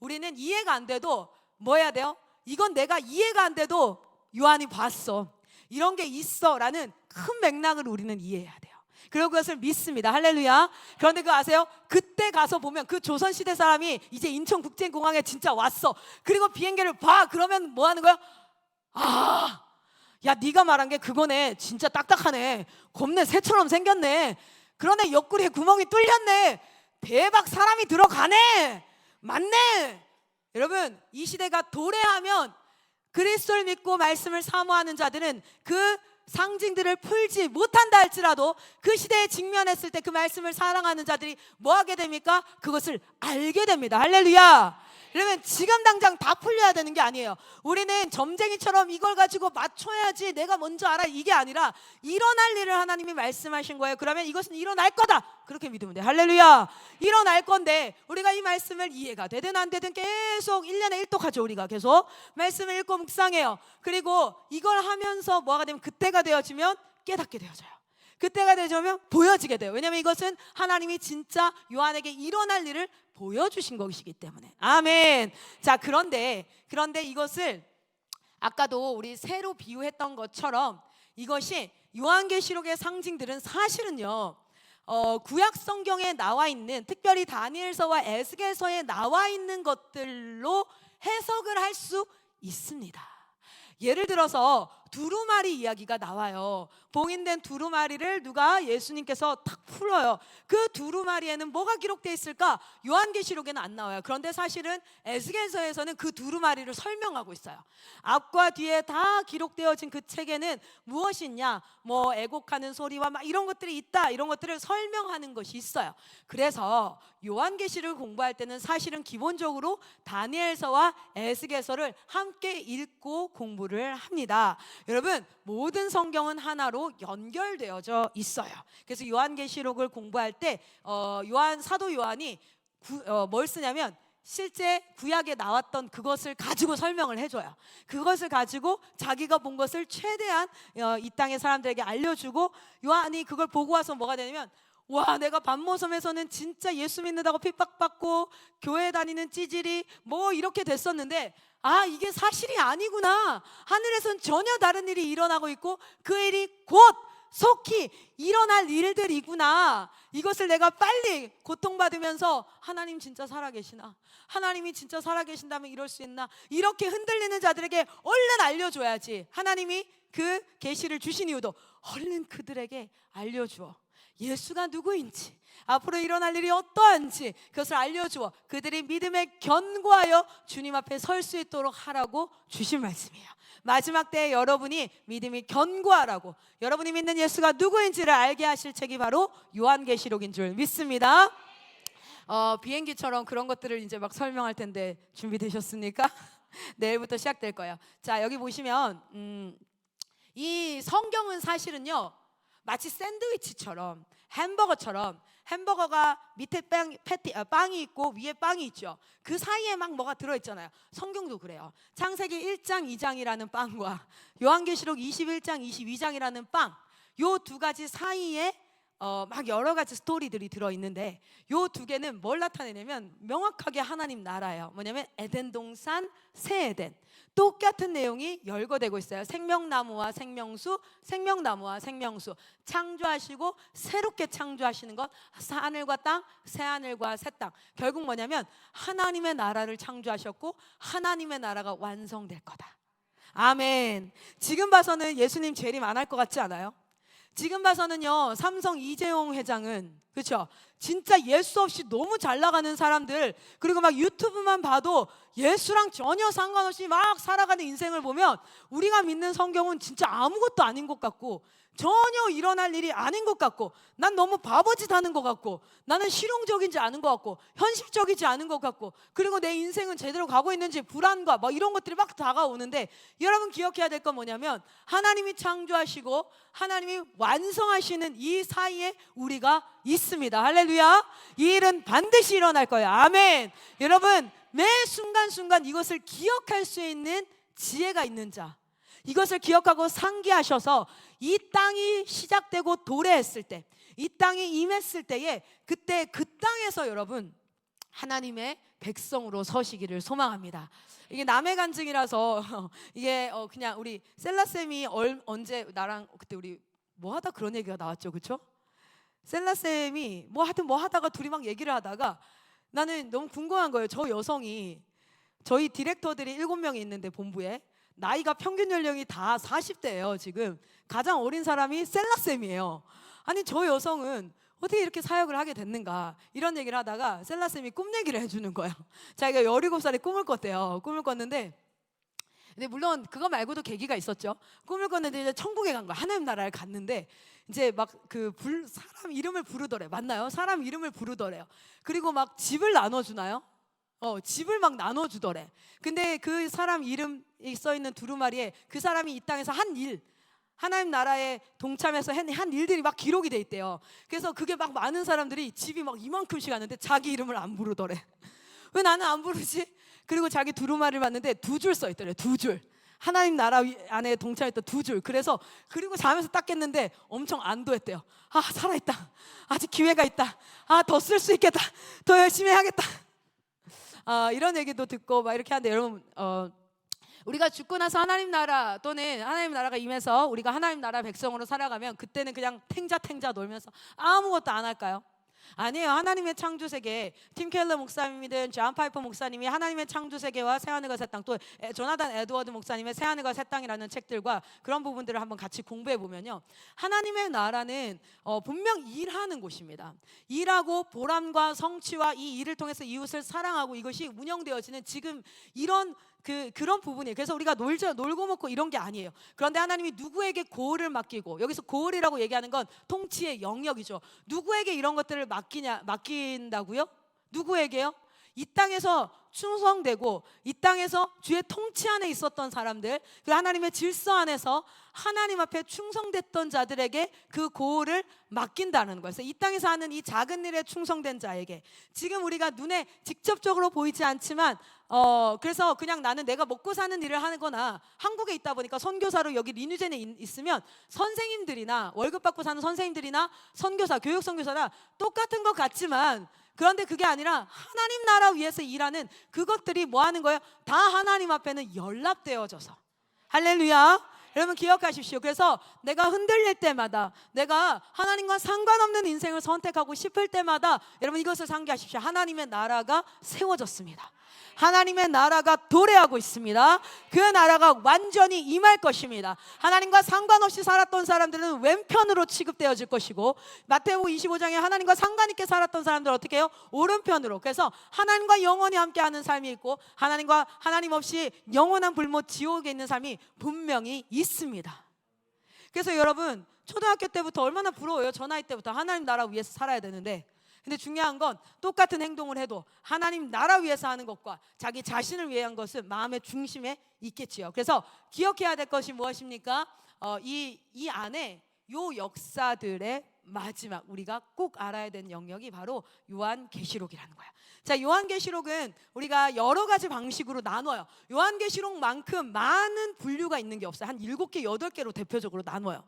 우리는 이해가 안 돼도 뭐 해야 돼요? 이건 내가 이해가 안 돼도 요한이 봤어, 이런 게 있어 라는 큰 맥락을 우리는 이해해야 돼요. 그리고 그것을 믿습니다. 할렐루야. 그런데 그거 아세요? 그때 가서 보면 그 조선시대 사람이 이제 인천국제공항에 진짜 왔어. 그리고 비행기를 봐. 그러면 뭐 하는 거야? 야 네가 말한 게 그거네. 진짜 딱딱하네. 겁내 새처럼 생겼네. 그러네. 옆구리에 구멍이 뚫렸네. 대박, 사람이 들어가네. 맞네. 여러분, 이 시대가 도래하면 그리스도를 믿고 말씀을 사모하는 자들은 그 상징들을 풀지 못한다 할지라도 그 시대에 직면했을 때 그 말씀을 사랑하는 자들이 뭐 하게 됩니까? 그것을 알게 됩니다. 할렐루야. 그러면 지금 당장 다 풀려야 되는 게 아니에요. 우리는 점쟁이처럼 이걸 가지고 맞춰야지, 내가 먼저 알아, 이게 아니라 일어날 일을 하나님이 말씀하신 거예요. 그러면 이것은 일어날 거다, 그렇게 믿으면 돼요. 할렐루야. 일어날 건데 우리가 이 말씀을 이해가 되든 안 되든 계속 1년에 1독하죠. 우리가 계속 말씀을 읽고 묵상해요. 그리고 이걸 하면서 뭐가 되면 그때가 되어지면 깨닫게 되어져요. 그때가 되어지면 보여지게 돼요. 왜냐하면 이것은 하나님이 진짜 요한에게 일어날 일을 보여주신 것이기 때문에. 아멘. 자, 그런데 이것을 아까도 우리 새로 비유했던 것처럼 이것이 요한계시록의 상징들은 사실은요, 구약 성경에 나와 있는, 특별히 다니엘서와 에스겔서에 나와 있는 것들로 해석을 할 수 있습니다. 예를 들어서 두루마리 이야기가 나와요. 봉인된 두루마리를 누가 예수님께서 탁 풀어요. 그 두루마리에는 뭐가 기록되어 있을까? 요한계시록에는 안 나와요. 그런데 사실은 에스겔서에서는 그 두루마리를 설명하고 있어요. 앞과 뒤에 다 기록되어진 그 책에는 무엇이 있냐, 뭐 애곡하는 소리와 막 이런 것들이 있다, 이런 것들을 설명하는 것이 있어요. 그래서 요한계시를 공부할 때는 사실은 기본적으로 다니엘서와 에스겔서를 함께 읽고 공부를 합니다. 여러분, 모든 성경은 하나로 연결되어져 있어요. 그래서 요한계시록을 공부할 때 사도 요한이 뭘 쓰냐면 실제 구약에 나왔던 그것을 가지고 설명을 해줘요. 그것을 가지고 자기가 본 것을 최대한 이 땅의 사람들에게 알려주고, 요한이 그걸 보고 와서 뭐가 되냐면, 와, 내가 반모섬에서는 진짜 예수 믿는다고 핍박받고 교회 다니는 찌질이 뭐 이렇게 됐었는데, 아, 이게 사실이 아니구나. 하늘에선 전혀 다른 일이 일어나고 있고 그 일이 곧 속히 일어날 일들이구나. 이것을 내가 빨리 고통받으면서 하나님 진짜 살아계시나? 하나님이 진짜 살아계신다면 이럴 수 있나? 이렇게 흔들리는 자들에게 얼른 알려줘야지. 하나님이 그 계시를 주신 이유도 얼른 그들에게 알려주어 예수가 누구인지, 앞으로 일어날 일이 어떠한지 그것을 알려주어 그들이 믿음에 견고하여 주님 앞에 설 수 있도록 하라고 주신 말씀이에요. 마지막 때에 여러분이 믿음이 견고하라고, 여러분이 믿는 예수가 누구인지를 알게 하실 책이 바로 요한계시록인 줄 믿습니다. 비행기처럼 그런 것들을 이제 막 설명할 텐데 준비되셨습니까? 내일부터 시작될 거예요. 자, 여기 보시면 이 성경은 사실은요 마치 샌드위치처럼, 햄버거처럼, 햄버거가 밑에 빵이 있고 위에 빵이 있죠. 그 사이에 막 뭐가 들어있잖아요. 성경도 그래요. 창세기 1장 2장이라는 빵과 요한계시록 21장 22장이라는 빵, 요 두 가지 사이에 막 여러 가지 스토리들이 들어있는데, 요 두 개는 뭘 나타내냐면 명확하게 하나님 나라예요. 뭐냐면 에덴 동산, 새 에덴, 똑같은 내용이 열거되고 있어요. 생명나무와 생명수, 생명나무와 생명수, 창조하시고 새롭게 창조하시는 것, 하늘과 땅, 새하늘과 새 땅. 결국 뭐냐면 하나님의 나라를 창조하셨고 하나님의 나라가 완성될 거다. 아멘. 지금 봐서는 예수님 재림 안 할 것 같지 않아요? 지금 봐서는요, 삼성 이재용 회장은, 그렇죠, 진짜 예수 없이 너무 잘 나가는 사람들, 그리고 막 유튜브만 봐도 예수랑 전혀 상관없이 막 살아가는 인생을 보면 우리가 믿는 성경은 진짜 아무것도 아닌 것 같고, 전혀 일어날 일이 아닌 것 같고, 난 너무 바보짓 하는 것 같고, 나는 실용적이지 않은 것 같고, 현실적이지 않은 것 같고, 그리고 내 인생은 제대로 가고 있는지 불안과 막 이런 것들이 막 다가오는데, 여러분 기억해야 될 건 뭐냐면 하나님이 창조하시고 하나님이 완성하시는 이 사이에 우리가 있습니다. 할렐루야. 이 일은 반드시 일어날 거예요. 아멘. 여러분, 매 순간순간 이것을 기억할 수 있는 지혜가 있는 자, 이것을 기억하고 상기하셔서 이 땅이 시작되고 도래했을 때, 이 땅이 임했을 때에 그때 그 땅에서 여러분 하나님의 백성으로 서시기를 소망합니다. 이게 남의 간증이라서 이게 그냥 우리 셀라쌤이 언제 나랑 그때 우리 뭐 하다 그런 얘기가 나왔죠, 그렇죠? 셀라쌤이 뭐 하다가 둘이 막 얘기를 하다가 나는 너무 궁금한 거예요. 저 여성이, 저희 디렉터들이 7명이 있는데 본부에 나이가 평균 연령이 다 40대예요. 지금 가장 어린 사람이 셀라쌤이에요. 아니 저 여성은 어떻게 이렇게 사역을 하게 됐는가, 이런 얘기를 하다가 셀라쌤이 꿈 얘기를 해주는 거예요. 자기가 17살에 꿈을 꿨대요. 꿈을 꿨는데, 근데 물론 그거 말고도 계기가 있었죠. 꿈을 꿨는데 이제 천국에 간 거야. 하나님 나라를 갔는데 이제 막 사람 이름을 부르더래. 맞나요? 사람 이름을 부르더래요. 그리고 막 집을 나눠주나요? 집을 막 나눠주더래. 근데 그 사람 이름이 써있는 두루마리에 그 사람이 이 땅에서 한 일, 하나님 나라에 동참해서 한 일들이 막 기록이 돼 있대요. 그래서 그게 막 많은 사람들이 집이 막 이만큼씩 하는데 자기 이름을 안 부르더래. 왜 나는 안 부르지? 그리고 자기 두루마리를 봤는데 2줄 써 있더래. 2줄. 하나님 나라 안에 동참했던 2줄. 그리고 자면서 딱 깼는데 엄청 안도했대요. 아, 살아있다. 아직 기회가 있다. 아, 더 쓸 수 있겠다. 더 열심히 해야겠다. 이런 얘기도 듣고 막 이렇게 하는데, 여러분 우리가 죽고 나서 하나님 나라 또는 하나님 나라가 임해서 우리가 하나님 나라 백성으로 살아가면 그때는 그냥 탱자 놀면서 아무것도 안 할까요? 아니에요. 하나님의 창조세계, 팀 켈러 목사님이든 존 파이퍼 목사님이 하나님의 창조세계와 새하늘과 새 땅, 또 조나단 에드워드 목사님의 새하늘과 새 땅이라는 책들과 그런 부분들을 한번 같이 공부해 보면요, 하나님의 나라는 분명 일하는 곳입니다. 일하고 보람과 성취와 이 일을 통해서 이웃을 사랑하고 이것이 운영되어지는 지금 이런 그런 부분이에요. 그래서 우리가 놀고 먹고 이런 게 아니에요. 그런데 하나님이 누구에게 고을을 맡기고, 여기서 고을이라고 얘기하는 건 통치의 영역이죠. 누구에게 이런 것들을 맡긴다고요? 누구에게요? 이 땅에서 충성되고 이 땅에서 주의 통치 안에 있었던 사람들, 그 하나님의 질서 안에서 하나님 앞에 충성됐던 자들에게 그 고을을 맡긴다는 거예요. 그래서 이 땅에서 하는 이 작은 일에 충성된 자에게, 지금 우리가 눈에 직접적으로 보이지 않지만 그래서 그냥 나는 내가 먹고 사는 일을 하거나, 한국에 있다 보니까 선교사로 여기 리뉴젠에 있으면 선생님들이나 월급 받고 사는 선생님들이나 선교사, 교육 선교사나 똑같은 것 같지만, 그런데 그게 아니라 하나님 나라 위해서 일하는 그것들이 뭐 하는 거예요? 다 하나님 앞에는 연락되어져서. 할렐루야. 여러분 기억하십시오. 그래서 내가 흔들릴 때마다, 내가 하나님과 상관없는 인생을 선택하고 싶을 때마다, 여러분 이것을 상기하십시오. 하나님의 나라가 세워졌습니다. 하나님의 나라가 도래하고 있습니다. 그 나라가 완전히 임할 것입니다. 하나님과 상관없이 살았던 사람들은 왼편으로 취급되어질 것이고, 마태복음 25장에 하나님과 상관 있게 살았던 사람들은 어떻게 해요? 오른편으로. 그래서 하나님과 영원히 함께하는 삶이 있고, 하나님 없이 영원한 불못 지옥에 있는 삶이 분명히 있습니다. 그래서 여러분 초등학교 때부터 얼마나 부러워요. 저 나이 때부터 하나님 나라 위해서 살아야 되는데, 근데 중요한 건 똑같은 행동을 해도 하나님 나라 위해서 하는 것과 자기 자신을 위한 것은 마음의 중심에 있겠지요. 그래서 기억해야 될 것이 무엇입니까? 이 안에 요 역사들의 마지막, 우리가 꼭 알아야 되는 영역이 바로 요한계시록이라는 거야. 자, 요한계시록은 우리가 여러 가지 방식으로 나눠요. 요한계시록만큼 많은 분류가 있는 게 없어요. 한 7개, 8개로 대표적으로 나눠요.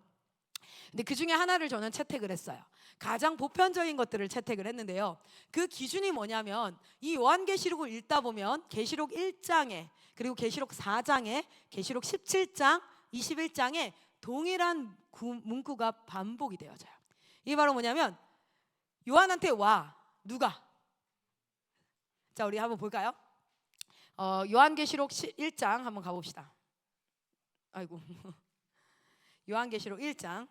근데 그 중에 하나를 저는 채택을 했어요. 가장 보편적인 것들을 채택을 했는데요, 그 기준이 뭐냐면, 이 요한계시록을 읽다 보면 계시록 1장에, 그리고 계시록 4장에, 계시록 17장, 21장에 동일한 문구가 반복이 되어져요. 이게 바로 뭐냐면, 요한한테 와. 누가? 자, 우리 한번 볼까요? 요한계시록 1장 한번 가봅시다. 아이고. 요한계시록 1장,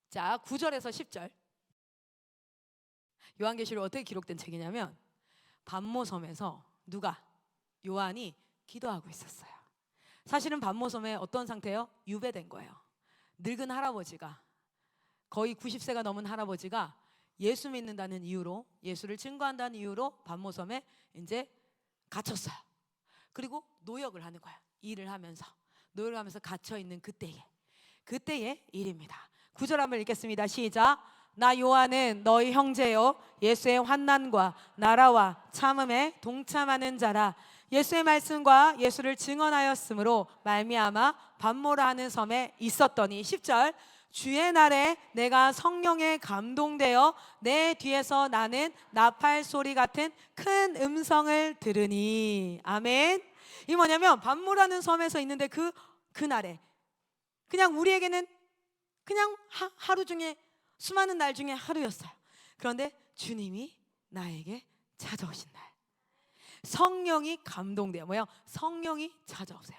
자 9절에서 10절. 요한계시록 어떻게 기록된 책이냐면, 반모섬에서 누가? 요한이 기도하고 있었어요. 사실은 반모섬에 어떤 상태예요? 유배된 거예요. 늙은 할아버지가, 거의 90세가 넘은 할아버지가 예수 믿는다는 이유로, 예수를 증거한다는 이유로 반모섬에 이제 갇혔어요. 그리고 노역을 하는 거야. 일을 하면서, 노역을 하면서 갇혀 있는 그때의 일입니다. 9절 한번 읽겠습니다. 시작. 나 요한은 너희 형제요 예수의 환난과 나라와 참음에 동참하는 자라. 예수의 말씀과 예수를 증언하였으므로 말미암아 반모라 하는 섬에 있었더니. 10절. 주의 날에 내가 성령에 감동되어 내 뒤에서 나는 나팔 소리 같은 큰 음성을 들으니. 아멘. 이 뭐냐면, 반모라는 섬에서 있는데 그날에, 그냥 우리에게는 그냥 하루 중에, 수많은 날 중에 하루였어요. 그런데 주님이 나에게 찾아오신 날, 성령이 감동돼요. 뭐예요? 성령이 찾아오세요.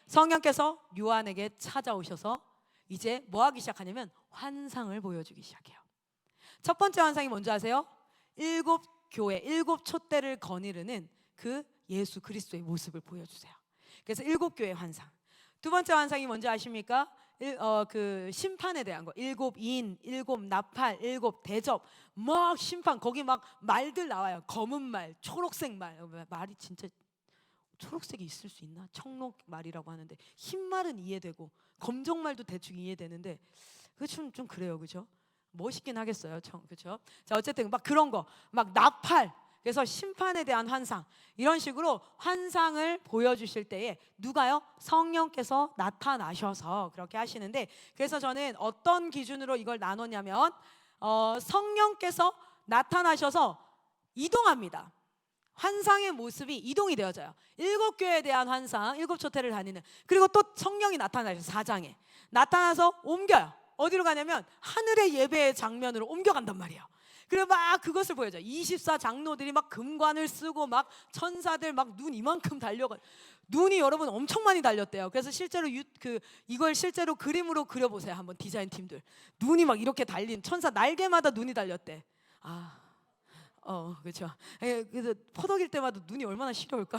성령께서 요한에게 찾아오셔서 이제 뭐 하기 시작하냐면, 환상을 보여주기 시작해요. 첫 번째 환상이 뭔지 아세요? 7교회, 7촛대를 거느리는 그 예수 그리스도의 모습을 보여주세요. 그래서 7교회 환상. 두 번째 환상이 뭔지 아십니까? 그 심판에 대한 거. 7인, 7나팔, 7대접, 막 심판. 거기 막 말들 나와요. 검은 말, 초록색 말. 말이 진짜 초록색이 있을 수 있나? 청록 말이라고 하는데, 흰 말은 이해되고 검정 말도 대충 이해되는데, 그 좀 그래요, 그죠? 멋있긴 하겠어요, 그죠? 자, 어쨌든 막 그런 거, 막 나팔. 그래서 심판에 대한 환상, 이런 식으로 환상을 보여주실 때에 누가요? 성령께서 나타나셔서 그렇게 하시는데, 그래서 저는 어떤 기준으로 이걸 나눴냐면, 성령께서 나타나셔서 이동합니다. 환상의 모습이 이동이 되어져요. 7교회에 대한 환상, 7촛대를 다니는. 그리고 또 성령이 나타나셔서 4장에 나타나서 옮겨요. 어디로 가냐면 하늘의 예배의 장면으로 옮겨간단 말이에요. 그리고 막 그것을 보여줘. 24 장로들이 막 금관을 쓰고 막 천사들 막 눈 이만큼 달려가. 눈이 여러분 엄청 많이 달렸대요. 그래서 실제로 이걸 실제로 그림으로 그려보세요. 한번 디자인 팀들. 눈이 막 이렇게 달린 천사 날개마다 눈이 달렸대. 그렇죠. 그래서 퍼덕일 때마다 눈이 얼마나 시려울까?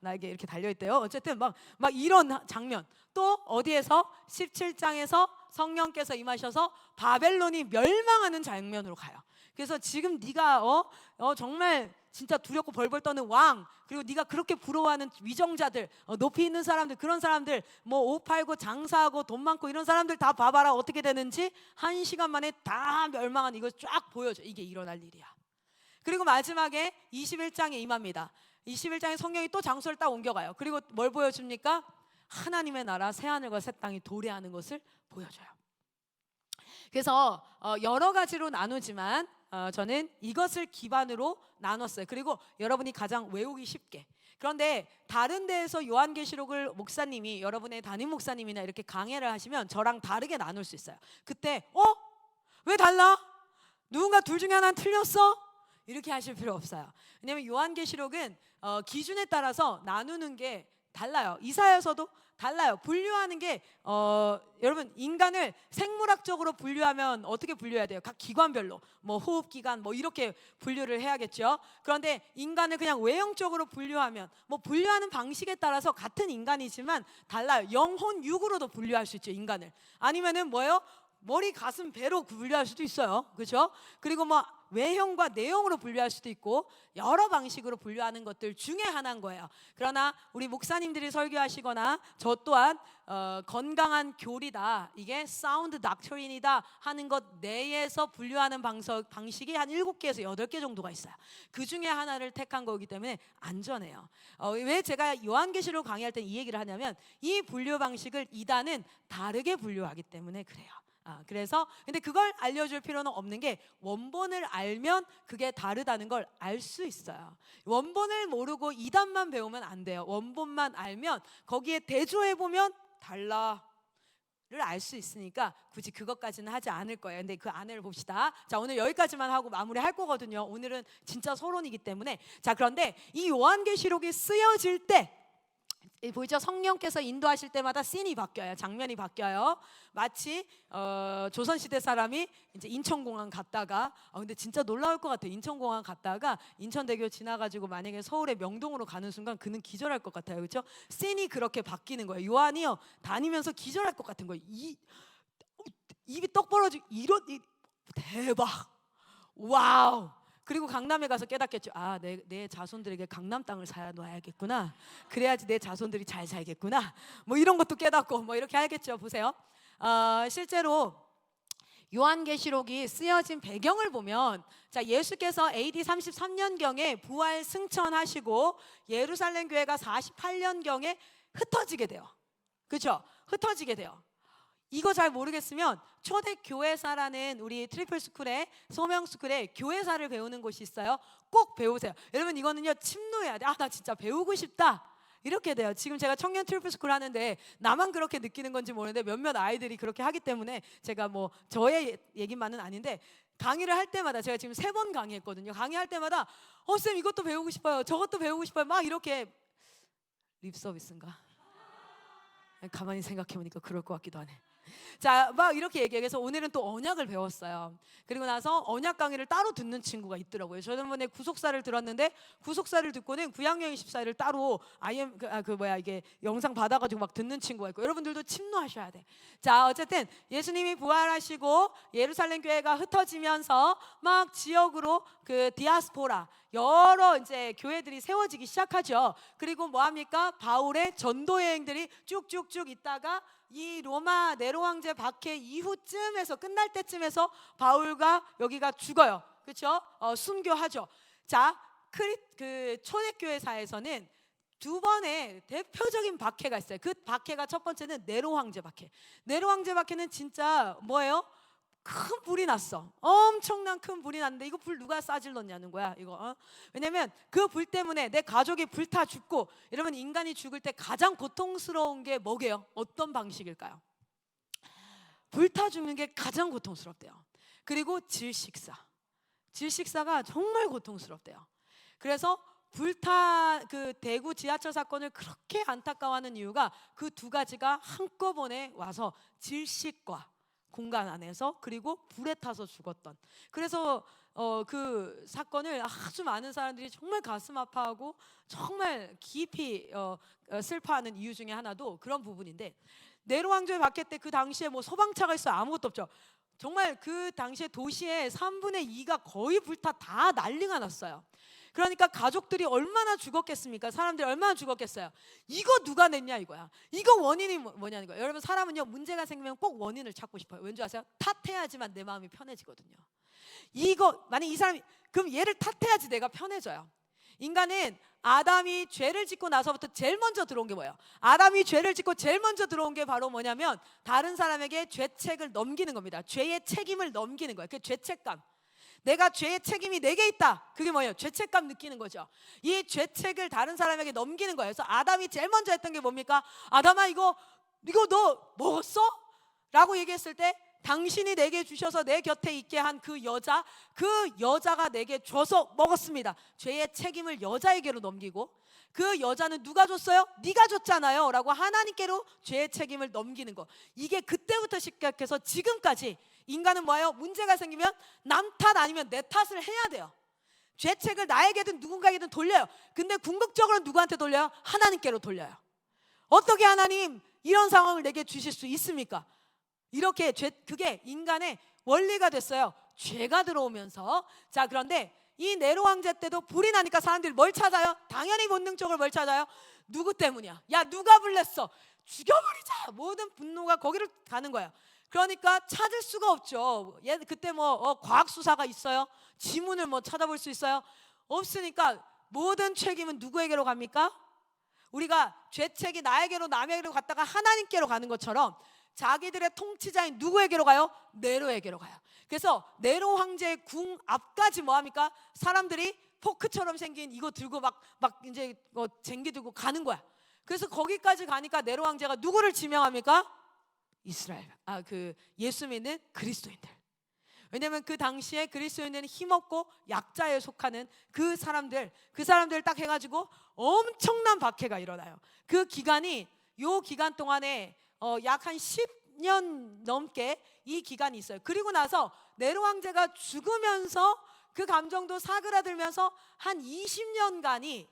나에게 이렇게 달려있대요. 어쨌든 막 이런 장면. 또 어디에서 17장에서 성령께서 임하셔서 바벨론이 멸망하는 장면으로 가요. 그래서 지금 네가 정말 진짜 두렵고 벌벌 떠는 왕, 그리고 네가 그렇게 부러워하는 위정자들, 높이 있는 사람들, 그런 사람들, 뭐 옷 팔고 장사하고 돈 많고 이런 사람들 다 봐봐라 어떻게 되는지. 1시간 만에 다 멸망한 이걸 쫙 보여줘. 이게 일어날 일이야. 그리고 마지막에 21장에 임합니다. 21장에 성령이 또 장소를 딱 옮겨가요. 그리고 뭘 보여줍니까? 하나님의 나라 새하늘과 새 땅이 도래하는 것을 보여줘요. 그래서 여러 가지로 나누지만 저는 이것을 기반으로 나눴어요. 그리고 여러분이 가장 외우기 쉽게. 그런데 다른 데에서 요한계시록을 목사님이, 여러분의 담임 목사님이나 이렇게 강해를 하시면 저랑 다르게 나눌 수 있어요. 그때 왜 달라? 누군가 둘 중에 하나는 틀렸어? 이렇게 하실 필요 없어요. 왜냐하면 요한계시록은 기준에 따라서 나누는 게 달라요. 이사야서도 달라요. 분류하는 게 여러분 인간을 생물학적으로 분류하면 어떻게 분류해야 돼요? 각 기관별로 뭐 호흡기관 뭐 이렇게 분류를 해야겠죠. 그런데 인간을 그냥 외형적으로 분류하면 뭐 분류하는 방식에 따라서 같은 인간이지만 달라요. 영혼 육으로도 분류할 수 있죠, 인간을. 아니면은 뭐예요? 머리, 가슴, 배로 분류할 수도 있어요. 그렇죠? 그리고 뭐 외형과 내형으로 분류할 수도 있고 여러 방식으로 분류하는 것들 중에 하나인 거예요. 그러나 우리 목사님들이 설교하시거나 저 또한 건강한 교리다, 이게 사운드 닥트린이다 하는 것 내에서 분류하는 방식이 한 7개에서 8개 정도가 있어요. 그 중에 하나를 택한 거기 때문에 안전해요. 왜 제가 요한계시록 강의할 때 이 얘기를 하냐면 이 분류 방식을 이단은 다르게 분류하기 때문에 그래요. 그래서 근데 그걸 알려줄 필요는 없는 게 원본을 알면 그게 다르다는 걸 알 수 있어요. 원본을 모르고 이단만 배우면 안 돼요. 원본만 알면 거기에 대조해보면 달라를 알 수 있으니까 굳이 그것까지는 하지 않을 거예요. 근데 그 안을 봅시다. 자, 오늘 여기까지만 하고 마무리할 거거든요. 오늘은 진짜 서론이기 때문에. 자, 그런데 이 요한계시록이 쓰여질 때 보이죠? 성령께서 인도하실 때마다 씬이 바뀌어요. 장면이 바뀌어요. 마치 조선시대 사람이 이제 인천공항 갔다가 근데 진짜 놀라울 것 같아요. 인천공항 갔다가 인천대교 지나가지고 만약에 서울의 명동으로 가는 순간 그는 기절할 것 같아요. 그렇죠? 씬이 그렇게 바뀌는 거예요. 요한이요 다니면서 기절할 것 같은 거예요. 입이 떡 벌어지고 대박, 와우. 그리고 강남에 가서 깨닫겠죠. 내 자손들에게 강남 땅을 사놔야겠구나. 그래야지 내 자손들이 잘 살겠구나. 뭐 이런 것도 깨닫고 뭐 이렇게 하겠죠. 보세요. 실제로 요한계시록이 쓰여진 배경을 보면, 자, 예수께서 AD 33년경에 부활 승천하시고 예루살렘 교회가 48년경에 흩어지게 돼요. 그렇죠? 흩어지게 돼요. 이거 잘 모르겠으면 초대 교회사라는 우리 트리플 스쿨에, 소명 스쿨에 교회사를 배우는 곳이 있어요. 꼭 배우세요. 여러분 이거는요 침노해야 돼. 나 진짜 배우고 싶다. 이렇게 돼요. 지금 제가 청년 트리플 스쿨 하는데 나만 그렇게 느끼는 건지 모르는데 몇몇 아이들이 그렇게 하기 때문에 제가 뭐 저의 얘기만은 아닌데 강의를 할 때마다 제가 지금 3번 강의했거든요. 강의할 때마다 쌤 이것도 배우고 싶어요. 저것도 배우고 싶어요. 막 이렇게 립 서비스인가? 가만히 생각해보니까 그럴 것 같기도 하네. 자, 막 이렇게 얘기해요. 그래서 오늘은 또 언약을 배웠어요. 그리고 나서 언약 강의를 따로 듣는 친구가 있더라고요. 저번에 구속사를 들었는데 구속사를 듣고는 구약령 24를 따로 이게 영상 받아가지고 막 듣는 친구가 있고. 여러분들도 침노하셔야 돼. 자, 어쨌든 예수님이 부활하시고 예루살렘 교회가 흩어지면서 막 지역으로 그 디아스포라 여러 이제 교회들이 세워지기 시작하죠. 그리고 뭐 합니까? 바울의 전도 여행들이 쭉쭉쭉 있다가 이 로마 네로 황제 박해 이후쯤에서 끝날 때쯤에서 바울과 여기가 죽어요. 그렇죠? 순교하죠. 자, 그 초대교회사에서는 2번의 대표적인 박해가 있어요. 그 박해가 첫 번째는 네로 황제 박해. 네로 황제 박해는 진짜 뭐예요? 큰 불이 났어. 엄청난 큰 불이 났는데 이거 불 누가 싸질렀냐는 거야. 이거 왜냐면 그 불 때문에 내 가족이 불타 죽고. 여러분 인간이 죽을 때 가장 고통스러운 게 뭐게요? 어떤 방식일까요? 불타 죽는 게 가장 고통스럽대요. 그리고 질식사. 질식사가 정말 고통스럽대요. 그래서 그 대구 지하철 사건을 그렇게 안타까워하는 이유가 그 두 가지가 한꺼번에 와서 질식과 공간 안에서 그리고 불에 타서 죽었던. 그래서 그 사건을 아주 많은 사람들이 정말 가슴 아파하고 정말 깊이 슬퍼하는 이유 중에 하나도 그런 부분인데, 네로 왕조의 박해 때 그 당시에 뭐 소방차가 있어 아무것도 없죠. 정말 그 당시에 도시의 3분의 2가 거의 불타 다 난리가 났어요. 그러니까 가족들이 얼마나 죽었겠습니까? 사람들이 얼마나 죽었겠어요? 이거 누가 냈냐 이거야. 이거 원인이 뭐냐는 거예요. 여러분, 사람은요 문제가 생기면 꼭 원인을 찾고 싶어요. 왠지 아세요? 탓해야지만 내 마음이 편해지거든요. 이거 만약 이 사람이, 그럼 얘를 탓해야지 내가 편해져요. 인간은 아담이 죄를 짓고 나서부터 제일 먼저 들어온 게 뭐예요? 아담이 죄를 짓고 제일 먼저 들어온 게 바로 뭐냐면 다른 사람에게 죄책을 넘기는 겁니다. 죄의 책임을 넘기는 거예요. 그 죄책감. 내가 죄의 책임이 내게 있다. 그게 뭐예요? 죄책감 느끼는 거죠. 이 죄책을 다른 사람에게 넘기는 거예요. 그래서 아담이 제일 먼저 했던 게 뭡니까? 아담아, 이거 너 먹었어? 라고 얘기했을 때 당신이 내게 주셔서 내 곁에 있게 한 그 여자가 내게 줘서 먹었습니다. 죄의 책임을 여자에게로 넘기고, 그 여자는 누가 줬어요? 네가 줬잖아요 라고 하나님께로 죄의 책임을 넘기는 거. 이게 그때부터 시작해서 지금까지 인간은 뭐예요? 문제가 생기면 남 탓 아니면 내 탓을 해야 돼요. 죄책을 나에게든 누군가에게든 돌려요. 근데 궁극적으로 누구한테 돌려요? 하나님께로 돌려요. 어떻게 하나님 이런 상황을 내게 주실 수 있습니까? 이렇게 그게 인간의 원리가 됐어요. 죄가 들어오면서. 자, 그런데 이 네로 황제 때도 불이 나니까 사람들이 뭘 찾아요? 당연히 본능적으로 뭘 찾아요? 누구 때문이야? 야, 누가 불냈어? 죽여버리자. 모든 분노가 거기를 가는 거예요. 그러니까 찾을 수가 없죠. 그때 뭐 과학 수사가 있어요? 지문을 뭐 찾아볼 수 있어요? 없으니까 모든 책임은 누구에게로 갑니까? 우리가 죄책이 나에게로 남에게로 갔다가 하나님께로 가는 것처럼 자기들의 통치자인 누구에게로 가요? 네로에게로 가요. 그래서 네로 황제의 궁 앞까지 뭐 합니까? 사람들이 포크처럼 생긴 이거 들고 막 이제 쟁기 들고 가는 거야. 그래서 거기까지 가니까 네로 황제가 누구를 지명합니까? 이스라엘, 그 예수 믿는 그리스도인들. 왜냐하면 그 당시에 그리스도인들은 힘없고 약자에 속하는 그 사람들 딱 해가지고 엄청난 박해가 일어나요. 그 기간이, 요 기간 동안에 약 한 10년 넘게 이 기간이 있어요. 그리고 나서 네로 황제가 죽으면서 그 감정도 사그라들면서 한 20년간이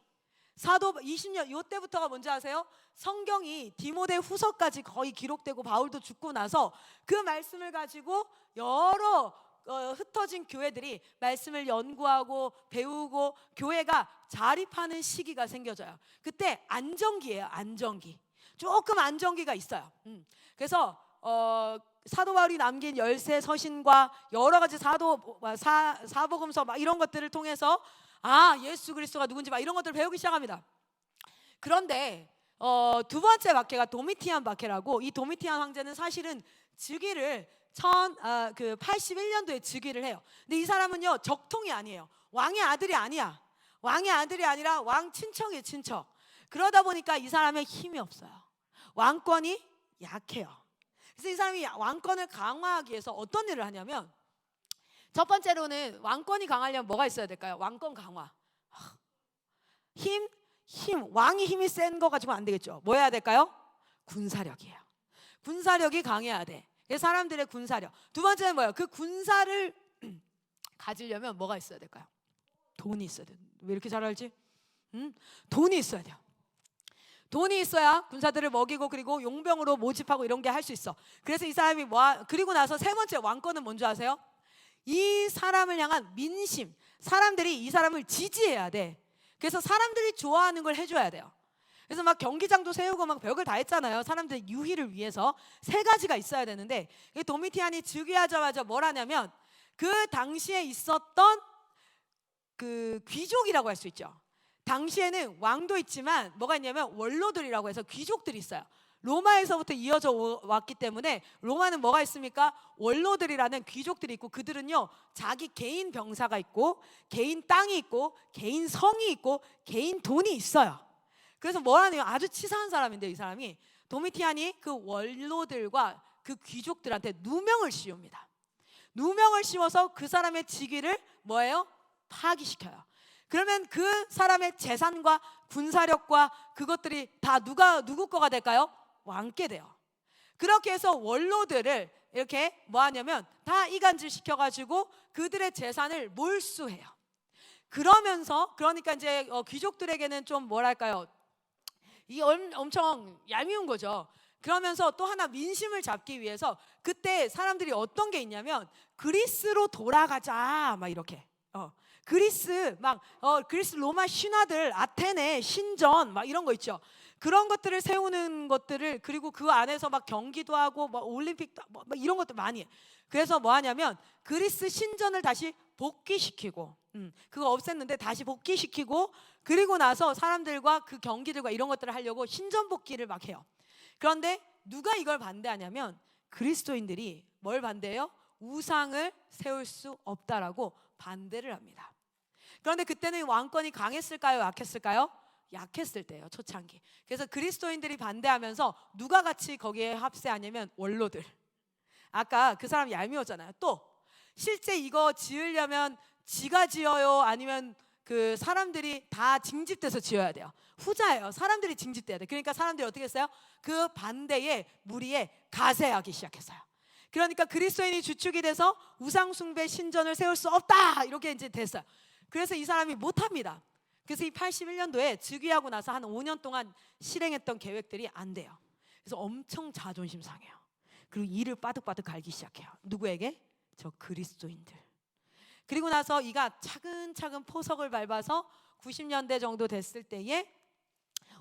20년, 요때부터가 뭔지 아세요? 성경이 디모데 후서까지 거의 기록되고 바울도 죽고 나서 그 말씀을 가지고 여러 흩어진 교회들이 말씀을 연구하고 배우고 교회가 자립하는 시기가 생겨져요. 그때 안정기예요. 안정기. 조금 안정기가 있어요. 그래서 사도 바울이 남긴 열세 서신과 여러 가지 사복음서 막 이런 것들을 통해서 예수 그리스도가 누군지 막 이런 것들을 배우기 시작합니다. 그런데 두 번째 박해가 도미티안 박해라고, 이 도미티안 황제는 사실은 즉위를 81년도에 즉위를 해요. 근데 이 사람은요 적통이 아니에요. 왕의 아들이 아니야. 왕의 아들이 아니라 왕 친척이에요. 친척. 그러다 보니까 이 사람의 힘이 없어요. 왕권이 약해요. 그래서 이 사람이 왕권을 강화하기 위해서 어떤 일을 하냐면, 첫 번째로는 왕권이 강하려면 뭐가 있어야 될까요? 왕권 강화. 왕이 힘이 센 거 가지고 안 되겠죠. 뭐 해야 될까요? 군사력이에요. 군사력이 강해야 돼. 사람들의 군사력. 두 번째는 뭐예요? 그 군사를 가지려면 뭐가 있어야 될까요? 돈이 있어야 돼. 왜 이렇게 잘 알지? 돈이 있어야 돼요. 돈이 있어야 군사들을 먹이고 그리고 용병으로 모집하고 이런 게 할 수 있어. 그래서 이 사람이 그리고 나서 세 번째 왕권은 뭔지 아세요? 이 사람을 향한 민심. 사람들이 이 사람을 지지해야 돼. 그래서 사람들이 좋아하는 걸 해줘야 돼요. 그래서 막 경기장도 세우고 막 별걸 다 했잖아요. 사람들의 유희를 위해서. 세 가지가 있어야 되는데, 도미티안이 즉위하자마자 뭘 하냐면 그 당시에 있었던 그 귀족이라고 할 수 있죠. 당시에는 왕도 있지만 뭐가 있냐면 원로들이라고 해서 귀족들이 있어요. 로마에서부터 이어져 왔기 때문에 로마는 뭐가 있습니까? 원로들이라는 귀족들이 있고, 그들은요 자기 개인 병사가 있고 개인 땅이 있고 개인 성이 있고 개인 돈이 있어요. 그래서 뭐라냐면 아주 치사한 사람인데, 이 사람이 도미티안이 그 원로들과 그 귀족들한테 누명을 씌웁니다. 누명을 씌워서 그 사람의 직위를 뭐예요? 파기시켜요. 그러면 그 사람의 재산과 군사력과 그것들이 다 누구 거가 될까요? 왕께 돼요. 그렇게 해서 원로들을 이렇게 뭐 하냐면 다 이간질 시켜가지고 그들의 재산을 몰수해요. 그러면서 그러니까 이제 귀족들에게는 좀 뭐랄까요? 이 엄청 얄미운 거죠. 그러면서 또 하나 민심을 잡기 위해서 그때 사람들이 어떤 게 있냐면 그리스로 돌아가자 막 이렇게 그리스 막 그리스 로마 신화들 아테네 신전 막 이런 거 있죠. 그런 것들을 세우는 것들을 그리고 그 안에서 막 경기도 하고 막 올림픽도 막 이런 것도 많이 해. 그래서 뭐 하냐면 그리스 신전을 다시 복귀시키고 그거 없앴는데 다시 복귀시키고 그리고 나서 사람들과 그 경기들과 이런 것들을 하려고 신전 복귀를 막 해요. 그런데 누가 이걸 반대하냐면 그리스도인들이 뭘 반대해요? 우상을 세울 수 없다라고 반대를 합니다. 그런데 그때는 왕권이 강했을까요? 약했을까요? 약했을 때예요. 초창기. 그래서 그리스도인들이 반대하면서 누가 같이 거기에 합세하냐면 원로들. 아까 그 사람 얄미웠잖아요. 또 실제 이거 지으려면 지가 지어요? 아니면 그 사람들이 다 징집돼서 지어야 돼요? 후자예요. 사람들이 징집돼야 돼. 그러니까 사람들이 어떻게 했어요? 그 반대의 무리에 가세하기 시작했어요. 그러니까 그리스도인이 주축이 돼서 우상 숭배 신전을 세울 수 없다 이렇게 이제 됐어요. 그래서 이 사람이 못합니다. 그래서 이 81년도에 즉위하고 나서 한 5년 동안 실행했던 계획들이 안 돼요. 그래서 엄청 자존심 상해요. 그리고 이를 빠득빠득 갈기 시작해요. 누구에게? 저 그리스도인들. 그리고 나서 이가 차근차근 포석을 밟아서 90년대 정도 됐을 때에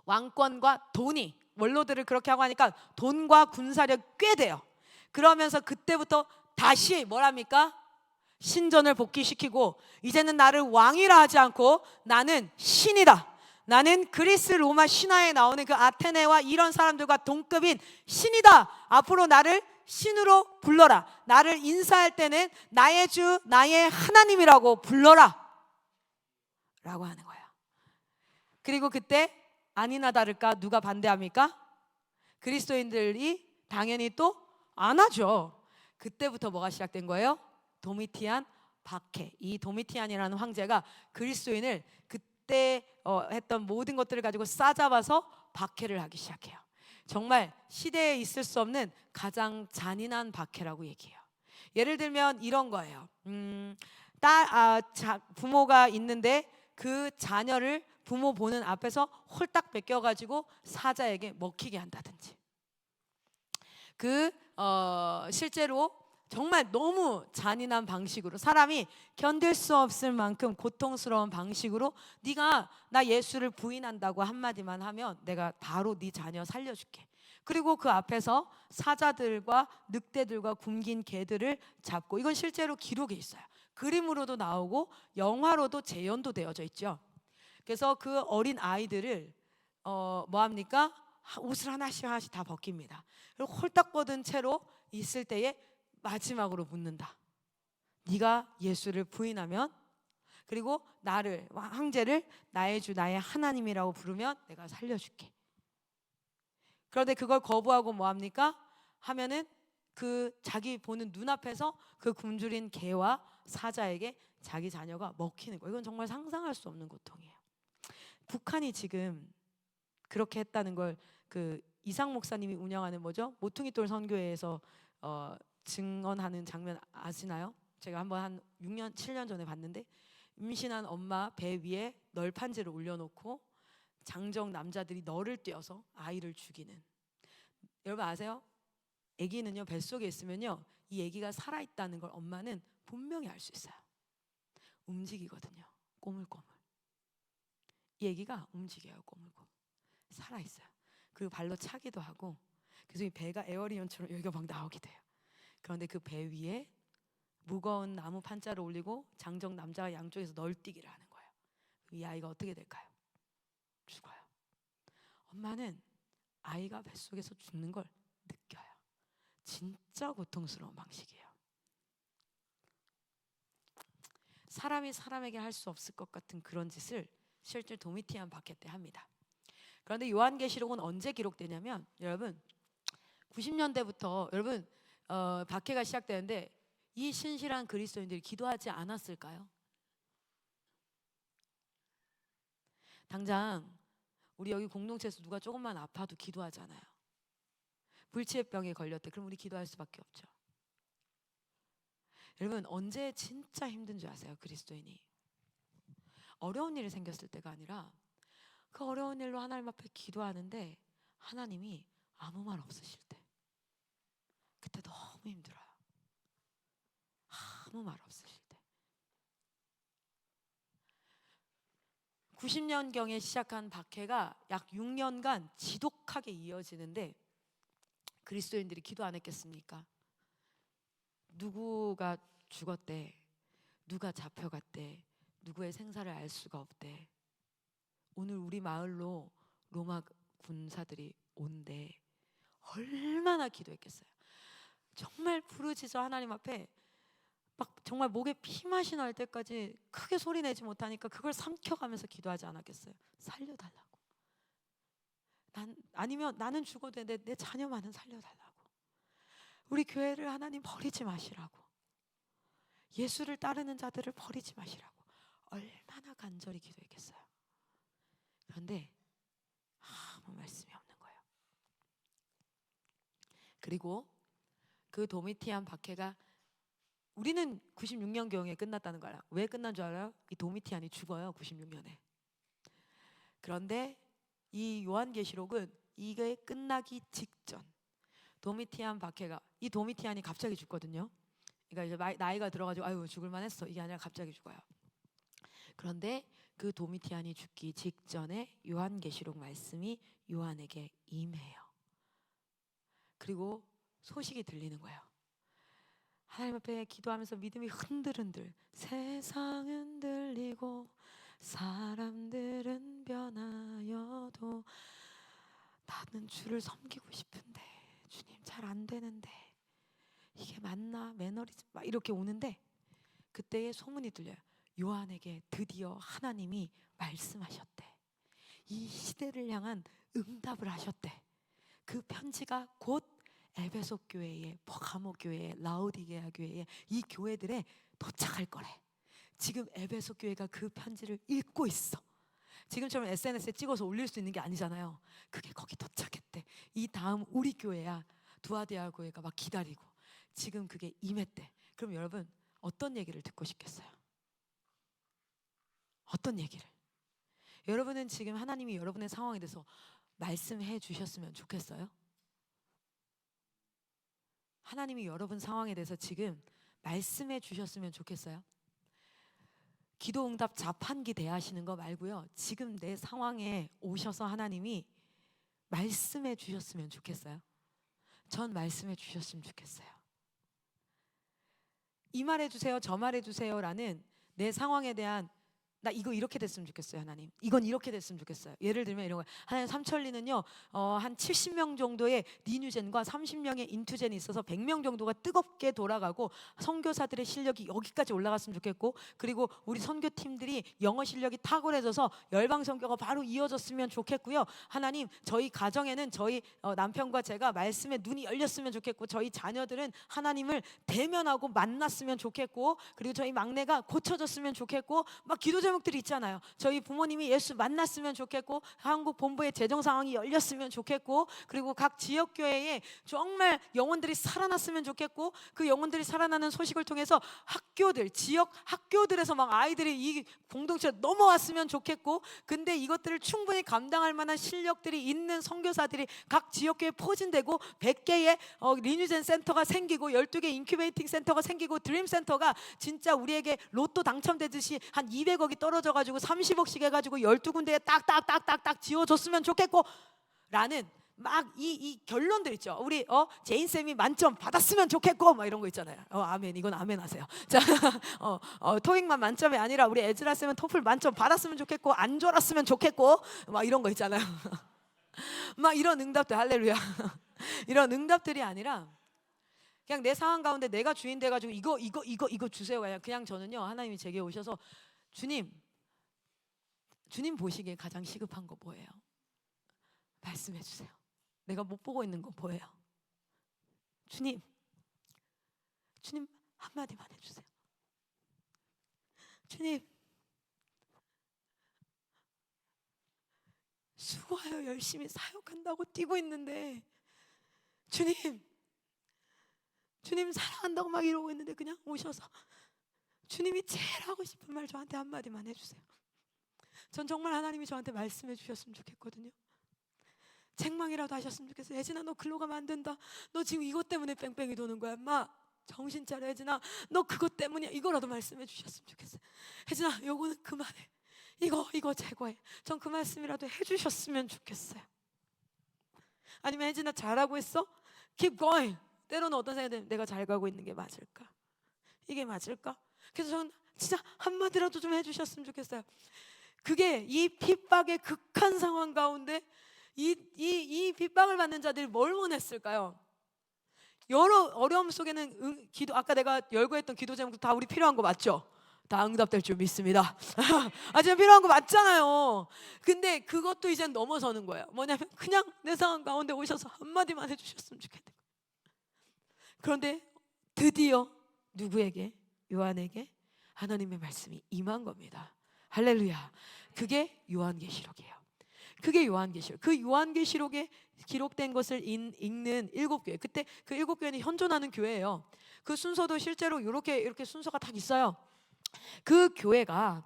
왕권과 돈이 원로들을 그렇게 하고 하니까 돈과 군사력 꽤 돼요. 그러면서 그때부터 다시 뭐랍니까? 신전을 복귀시키고 이제는 나를 왕이라 하지 않고 나는 신이다. 나는 그리스 로마 신화에 나오는 그 아테네와 이런 사람들과 동급인 신이다. 앞으로 나를 신으로 불러라. 나를 인사할 때는 나의 주 나의 하나님이라고 불러라 라고 하는 거예요. 그리고 그때 아니나 다를까 누가 반대합니까? 그리스도인들이 당연히 또 안 하죠. 그때부터 뭐가 시작된 거예요? 도미티안 박해. 이 도미티안이라는 황제가 그리스도인을 그때 했던 모든 것들을 가지고 싸잡아서 박해를 하기 시작해요. 정말 시대에 있을 수 없는 가장 잔인한 박해라고 얘기해요. 예를 들면 이런 거예요. 부모가 있는데 그 자녀를 부모 보는 앞에서 홀딱 뺏겨가지고 사자에게 먹히게 한다든지. 실제로 정말 너무 잔인한 방식으로 사람이 견딜 수 없을 만큼 고통스러운 방식으로 네가 나 예수를 부인한다고 한마디만 하면 내가 바로 네 자녀 살려줄게. 그리고 그 앞에서 사자들과 늑대들과 굶긴 개들을 잡고 이건 실제로 기록에 있어요. 그림으로도 나오고 영화로도 재현도 되어져 있죠. 그래서 그 어린 아이들을 뭐합니까? 옷을 하나씩 다 벗깁니다. 그리고 홀딱 벗은 채로 있을 때에 마지막으로 묻는다. 네가 예수를 부인하면 그리고 나를 황제를 나의 주 나의 하나님이라고 부르면 내가 살려줄게. 그런데 그걸 거부하고 뭐합니까? 하면은 그 자기 보는 눈앞에서 그 굶주린 개와 사자에게 자기 자녀가 먹히는 거예요. 이건 정말 상상할 수 없는 고통이에요. 북한이 지금 그렇게 했다는 걸 그 이상 목사님이 운영하는 뭐죠? 모퉁이돌 선교회에서 증언하는 장면 아시나요? 제가 한번 한 6년, 7년 전에 봤는데 임신한 엄마 배 위에 널판지를 올려놓고 장정 남자들이 너를 떼어서 아이를 죽이는. 여러분 아세요? 아기는요 뱃속에 있으면요 이 아기가 살아있다는 걸 엄마는 분명히 알 수 있어요. 움직이거든요. 꼬물꼬물. 이 아기가 움직여요. 꼬물꼬물. 살아있어요. 그리고 발로 차기도 하고 그래서 이 배가 에어리언처럼 여기가 막 나오게 돼요. 그런데 그 배 위에 무거운 나무 판자를 올리고 장정 남자가 양쪽에서 널뛰기를 하는 거예요. 이 아이가 어떻게 될까요? 죽어요. 엄마는 아이가 뱃속에서 죽는 걸 느껴요. 진짜 고통스러운 방식이에요. 사람이 사람에게 할 수 없을 것 같은 그런 짓을 실제 도미티안 박해 때 합니다. 그런데 요한계시록은 언제 기록되냐면 여러분 90년대부터 여러분 박해가 시작되는데 이 신실한 그리스도인들이 기도하지 않았을까요? 당장 우리 여기 공동체에서 누가 조금만 아파도 기도하잖아요. 불치병에 걸렸대. 그럼 우리 기도할 수밖에 없죠. 여러분, 언제 진짜 힘든 줄 아세요? 그리스도인이 어려운 일이 생겼을 때가 아니라 그 어려운 일로 하나님 앞에 기도하는데 하나님이 아무 말 없으실 때, 그때 너무 힘들어요. 아무 말 없으실 때. 90년경에 시작한 박해가 약 6년간 지독하게 이어지는데 그리스도인들이 기도 안 했겠습니까? 누구가 죽었대, 누가 잡혀갔대, 누구의 생사를 알 수가 없대. 오늘 우리 마을로 로마 군사들이 온대. 얼마나 기도했겠어요. 정말 부르짖어 하나님 앞에 막 정말 목에 피맛이 날 때까지 크게 소리 내지 못하니까 그걸 삼켜가면서 기도하지 않았겠어요? 살려달라고. 아니면 나는 죽어도 되는데 내 자녀만은 살려달라고. 우리 교회를 하나님 버리지 마시라고. 예수를 따르는 자들을 버리지 마시라고. 얼마나 간절히 기도했겠어요. 그런데 아무 말씀이 없는 거예요. 그리고 그 도미티안 박해가 우리는 96년경에 끝났다는 거야. 왜 끝난 줄 알아요? 이 도미티안이 죽어요. 96년에. 그런데 이 요한계시록은 이게 끝나기 직전 도미티안 박해가, 이 도미티안이 갑자기 죽거든요. 그러니까 이제 나이가 들어가지고 아유 죽을 만했어 이게 아니라 갑자기 죽어요. 그런데 그 도미티안이 죽기 직전에 요한계시록 말씀이 요한에게 임해요. 그리고 소식이 들리는 거예요. 하나님 앞에 기도하면서 믿음이 흔들흔들, 세상은 들리고 사람들은 변하여도 나는 주를 섬기고 싶은데 주님 잘 안 되는데 이게 맞나, 매너리즘 막 이렇게 오는데 그때에 소문이 들려요. 요한에게 드디어 하나님이 말씀하셨대. 이 시대를 향한 응답을 하셨대. 그 편지가 곧 에베소 교회에, 버가모 교회에, 라오디게아 교회에, 이 교회들에 도착할 거래. 지금 에베소 교회가 그 편지를 읽고 있어. 지금처럼 SNS에 찍어서 올릴 수 있는 게 아니잖아요. 그게 거기 도착했대. 이 다음 우리 교회야, 두아디아 교회가 막 기다리고 지금 그게 임했대. 그럼 여러분 어떤 얘기를 듣고 싶겠어요? 어떤 얘기를? 여러분은 지금 하나님이 여러분의 상황에 대해서 말씀해 주셨으면 좋겠어요? 하나님이 여러분 상황에 대해서 지금 말씀해 주셨으면 좋겠어요? 기도 응답 자판기 대하시는 거 말고요. 지금 내 상황에 오셔서 하나님이 말씀해 주셨으면 좋겠어요? 전 말씀해 주셨으면 좋겠어요. 이 말 해주세요, 저 말 해주세요라는 내 상황에 대한 나 이거 이렇게 됐으면 좋겠어요 하나님, 이건 이렇게 됐으면 좋겠어요. 예를 들면 이런 거, 하나님 삼천리는요 한 70명 정도의 리뉴젠과 30명의 인투젠이 있어서 100명 정도가 뜨겁게 돌아가고 선교사들의 실력이 여기까지 올라갔으면 좋겠고, 그리고 우리 선교팀들이 영어 실력이 탁월해져서 열방 선교가 바로 이어졌으면 좋겠고요. 하나님 저희 가정에는 저희 남편과 제가 말씀에 눈이 열렸으면 좋겠고, 저희 자녀들은 하나님을 대면하고 만났으면 좋겠고, 그리고 저희 막내가 고쳐졌으면 좋겠고, 막 기도 제목들이 있잖아요. 저희 부모님이 예수 만났으면 좋겠고, 한국 본부의 재정 상황이 열렸으면 좋겠고, 그리고 각 지역 교회에 정말 영혼들이 살아났으면 좋겠고, 그 영혼들이 살아나는 소식을 통해서 학교들, 지역 학교들에서 막 아이들이 이 공동체에 넘어왔으면 좋겠고, 근데 이것들을 충분히 감당할 만한 실력들이 있는 선교사들이 각 지역 교회에 포진되고 100개의 리뉴젠 센터가 생기고 12개 인큐베이팅 센터가 생기고 드림 센터가 진짜 우리에게 로또 당첨되듯이 한 200억이 떨어져가지고 30억씩 해가지고 12군데에 딱딱딱딱딱 지어줬으면 좋겠고 라는 막 이 결론들 있죠. 우리 제인쌤이 만점 받았으면 좋겠고 막 이런 거 있잖아요. 아멘. 이건 아멘 하세요. 자, 토익만 만점이 아니라 우리 에즈라쌤은 토플 만점 받았으면 좋겠고 안 졸았으면 좋겠고 막 이런 거 있잖아요. 막 이런 응답들, 할렐루야. 이런 응답들이 아니라 그냥 내 상황 가운데 내가 주인 돼가지고 이거 주세요. 그냥 저는요, 하나님이 제게 오셔서 주님 보시기에 가장 시급한 거 뭐예요? 말씀해 주세요. 내가 못 보고 있는 거 뭐예요? 주님 한마디만 해주세요. 주님, 수고하여 열심히 사역한다고 뛰고 있는데 주님 사랑한다고 막 이러고 있는데 그냥 오셔서 주님이 제일 하고 싶은 말 저한테 한마디만 해주세요. 전 정말 하나님이 저한테 말씀해 주셨으면 좋겠거든요. 책망이라도 하셨으면 좋겠어요. 혜진아, 너 글로 가면 안 된다. 너 지금 이것 때문에 뺑뺑이 도는 거야. 엄마 정신 차려. 혜진아, 너 그것 때문이야. 이거라도 말씀해 주셨으면 좋겠어요. 혜진아, 요거는 그만해. 이거 제거해. 전 그 말씀이라도 해주셨으면 좋겠어요. 아니면 혜진아, 잘하고 있어? Keep going. 때로는 어떤 생각이 들면 내가 잘 가고 있는 게 맞을까? 이게 맞을까? 그래서 저는 진짜 한마디라도 좀 해주셨으면 좋겠어요. 그게 이 핍박의 극한 상황 가운데 이 핍박을 받는 자들이 뭘 원했을까요? 여러 어려움 속에는 아까 내가 열고 했던 기도 제목도 다 우리 필요한 거 맞죠? 다 응답될 줄 믿습니다. 지금 필요한 거 맞잖아요. 근데 그것도 이제 넘어서는 거예요. 뭐냐면 그냥 내 상황 가운데 오셔서 한마디만 해주셨으면 좋겠는 거예요. 그런데 드디어 누구에게? 요한에게 하나님의 말씀이 임한 겁니다. 할렐루야. 그게 요한계시록이에요. 그게 요한계시록. 그 요한계시록에 기록된 것을 읽는 7교회. 그때 그 7교회는 현존하는 교회예요. 그 순서도 실제로 이렇게 순서가 딱 있어요. 그 교회가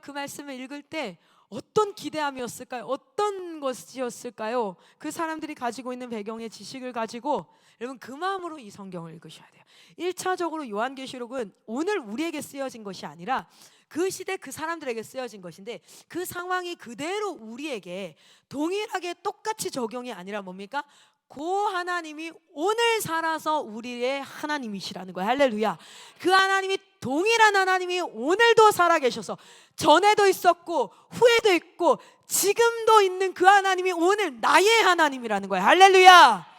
그 말씀을 읽을 때 어떤 기대함이었을까요? 어떤 것이었을까요? 그 사람들이 가지고 있는 배경의 지식을 가지고 여러분 그 마음으로 이 성경을 읽으셔야 돼요. 1차적으로 요한계시록은 오늘 우리에게 쓰여진 것이 아니라 그 시대 그 사람들에게 쓰여진 것인데 그 상황이 그대로 우리에게 동일하게 똑같이 적용이 아니라 뭡니까? 그 하나님이 오늘 살아서 우리의 하나님이시라는 거예요. 할렐루야. 그 하나님이 동일한 하나님이 오늘도 살아계셔서 전에도 있었고 후에도 있고 지금도 있는 그 하나님이 오늘 나의 하나님이라는 거예요. 할렐루야.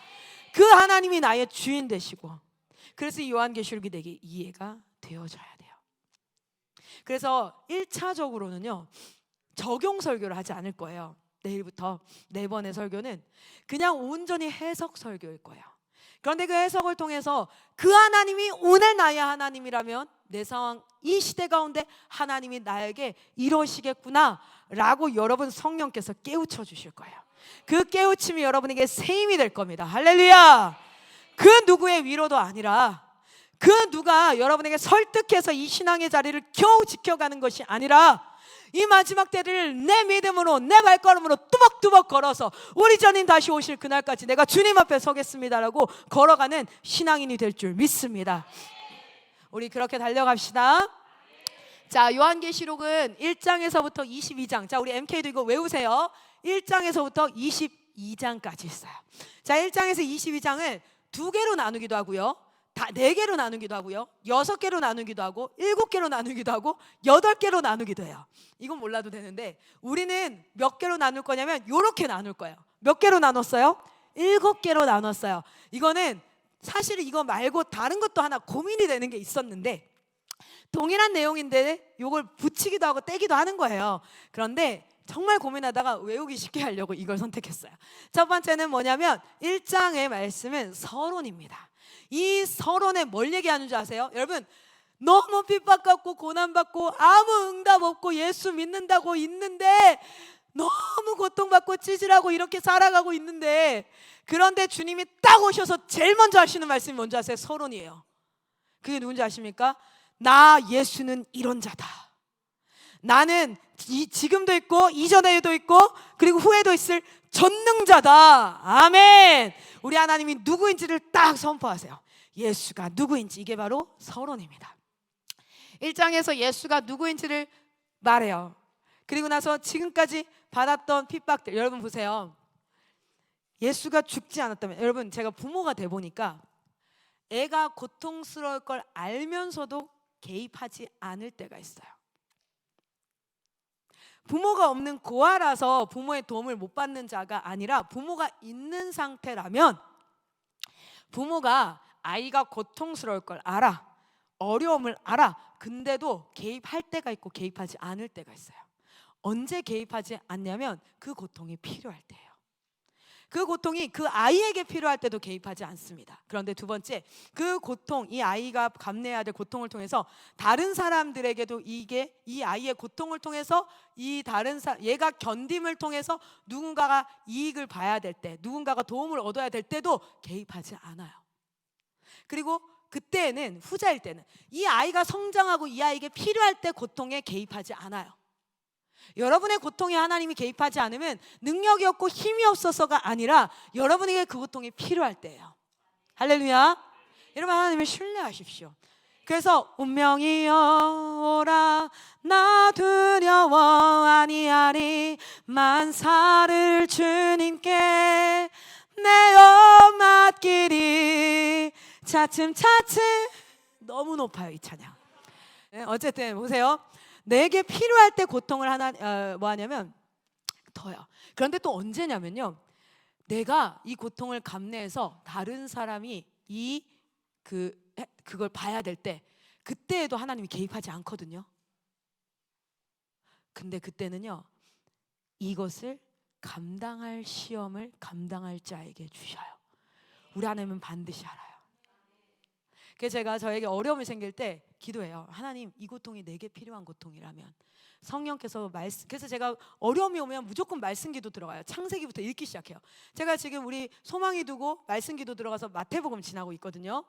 그 하나님이 나의 주인 되시고, 그래서 이 요한계시록이 내게 이해가 되어져야 돼요. 그래서 1차적으로는요 적용 설교를 하지 않을 거예요. 내일부터 4번의 설교는 그냥 온전히 해석 설교일 거예요. 그런데 그 해석을 통해서 그 하나님이 오늘 나의 하나님이라면 내 상황 이 시대 가운데 하나님이 나에게 이러시겠구나 라고 여러분 성령께서 깨우쳐 주실 거예요. 그 깨우침이 여러분에게 새 힘이 될 겁니다. 할렐루야. 그 누구의 위로도 아니라 그 누가 여러분에게 설득해서 이 신앙의 자리를 겨우 지켜가는 것이 아니라 이 마지막 때를 내 믿음으로 내 발걸음으로 뚜벅뚜벅 걸어서 우리 주님 다시 오실 그날까지 내가 주님 앞에 서겠습니다라고 걸어가는 신앙인이 될 줄 믿습니다. 우리 그렇게 달려갑시다. 자, 요한계시록은 1장에서부터 22장. 자, 우리 MK도 이거 외우세요. 1장에서부터 22장까지 있어요. 자, 1장에서 22장을 2개로 나누기도 하고요, 4개로 나누기도 하고요, 6개로 나누기도 하고 7개로 나누기도 하고 8개로 나누기도 해요. 이건 몰라도 되는데 우리는 몇 개로 나눌 거냐면 이렇게 나눌 거예요. 몇 개로 나눴어요? 7개로 나눴어요. 이거는 사실 이거 말고 다른 것도 하나 고민이 되는 게 있었는데 동일한 내용인데 이걸 붙이기도 하고 떼기도 하는 거예요. 그런데 정말 고민하다가 외우기 쉽게 하려고 이걸 선택했어요. 첫 번째는 뭐냐면 1장의 말씀은 서론입니다. 이 서론에 뭘 얘기하는 줄 아세요? 여러분, 너무 핍박받고 고난받고 아무 응답 없고 예수 믿는다고 있는데 너무 고통받고 찌질하고 이렇게 살아가고 있는데, 그런데 주님이 딱 오셔서 제일 먼저 하시는 말씀이 뭔지 아세요? 서론이에요. 그게 누군지 아십니까? 나 예수는 이런 자다. 나는 지금도 있고 이전에도 있고 그리고 후에도 있을 전능자다. 아멘. 우리 하나님이 누구인지를 딱 선포하세요. 예수가 누구인지. 이게 바로 서론입니다. 1장에서 예수가 누구인지를 말해요. 그리고 나서 지금까지 받았던 핍박들, 여러분 보세요. 예수가 죽지 않았다면, 여러분 제가 부모가 돼 보니까 애가 고통스러울 걸 알면서도 개입하지 않을 때가 있어요. 부모가 없는 고아라서 부모의 도움을 못 받는 자가 아니라 부모가 있는 상태라면 부모가 아이가 고통스러울 걸 알아, 어려움을 알아. 근데도 개입할 때가 있고 개입하지 않을 때가 있어요. 언제 개입하지 않냐면 그 고통이 필요할 때예요. 그 고통이 그 아이에게 필요할 때도 개입하지 않습니다. 그런데 두 번째, 그 고통, 이 아이가 감내해야 될 고통을 통해서 다른 사람들에게도 이 아이의 고통을 통해서 얘가 견딤을 통해서 누군가가 이익을 봐야 될 때, 누군가가 도움을 얻어야 될 때도 개입하지 않아요. 그리고 그때는, 후자일 때는 이 아이가 성장하고 이 아이에게 필요할 때 고통에 개입하지 않아요. 여러분의 고통에 하나님이 개입하지 않으면 능력이 없고 힘이 없어서가 아니라 여러분에게 그 고통이 필요할 때예요. 할렐루야. 여러분, 하나님을 신뢰하십시오. 그래서 운명이여 오라 나 두려워 아니하리 만사를 주님께 내어 맡기리. 차츰차츰. 너무 높아요 이 찬양. 어쨌든 보세요. 내게 필요할 때 고통을 뭐 하냐면 더요. 그런데 또 언제냐면요, 내가 이 고통을 감내해서 다른 사람이 그걸 봐야 될 때, 그때에도 하나님이 개입하지 않거든요. 근데 그때는요, 이것을 감당할 시험을 감당할 자에게 주셔요. 우리 하나님은 반드시 알아요. 그래서 제가 저에게 어려움이 생길 때 기도해요. 하나님, 이 고통이 내게 필요한 고통이라면 성령께서 그래서 제가 어려움이 오면 무조건 말씀기도 들어가요. 창세기부터 읽기 시작해요. 제가 지금 우리 소망이 두고 말씀기도 들어가서 마태복음 지나고 있거든요.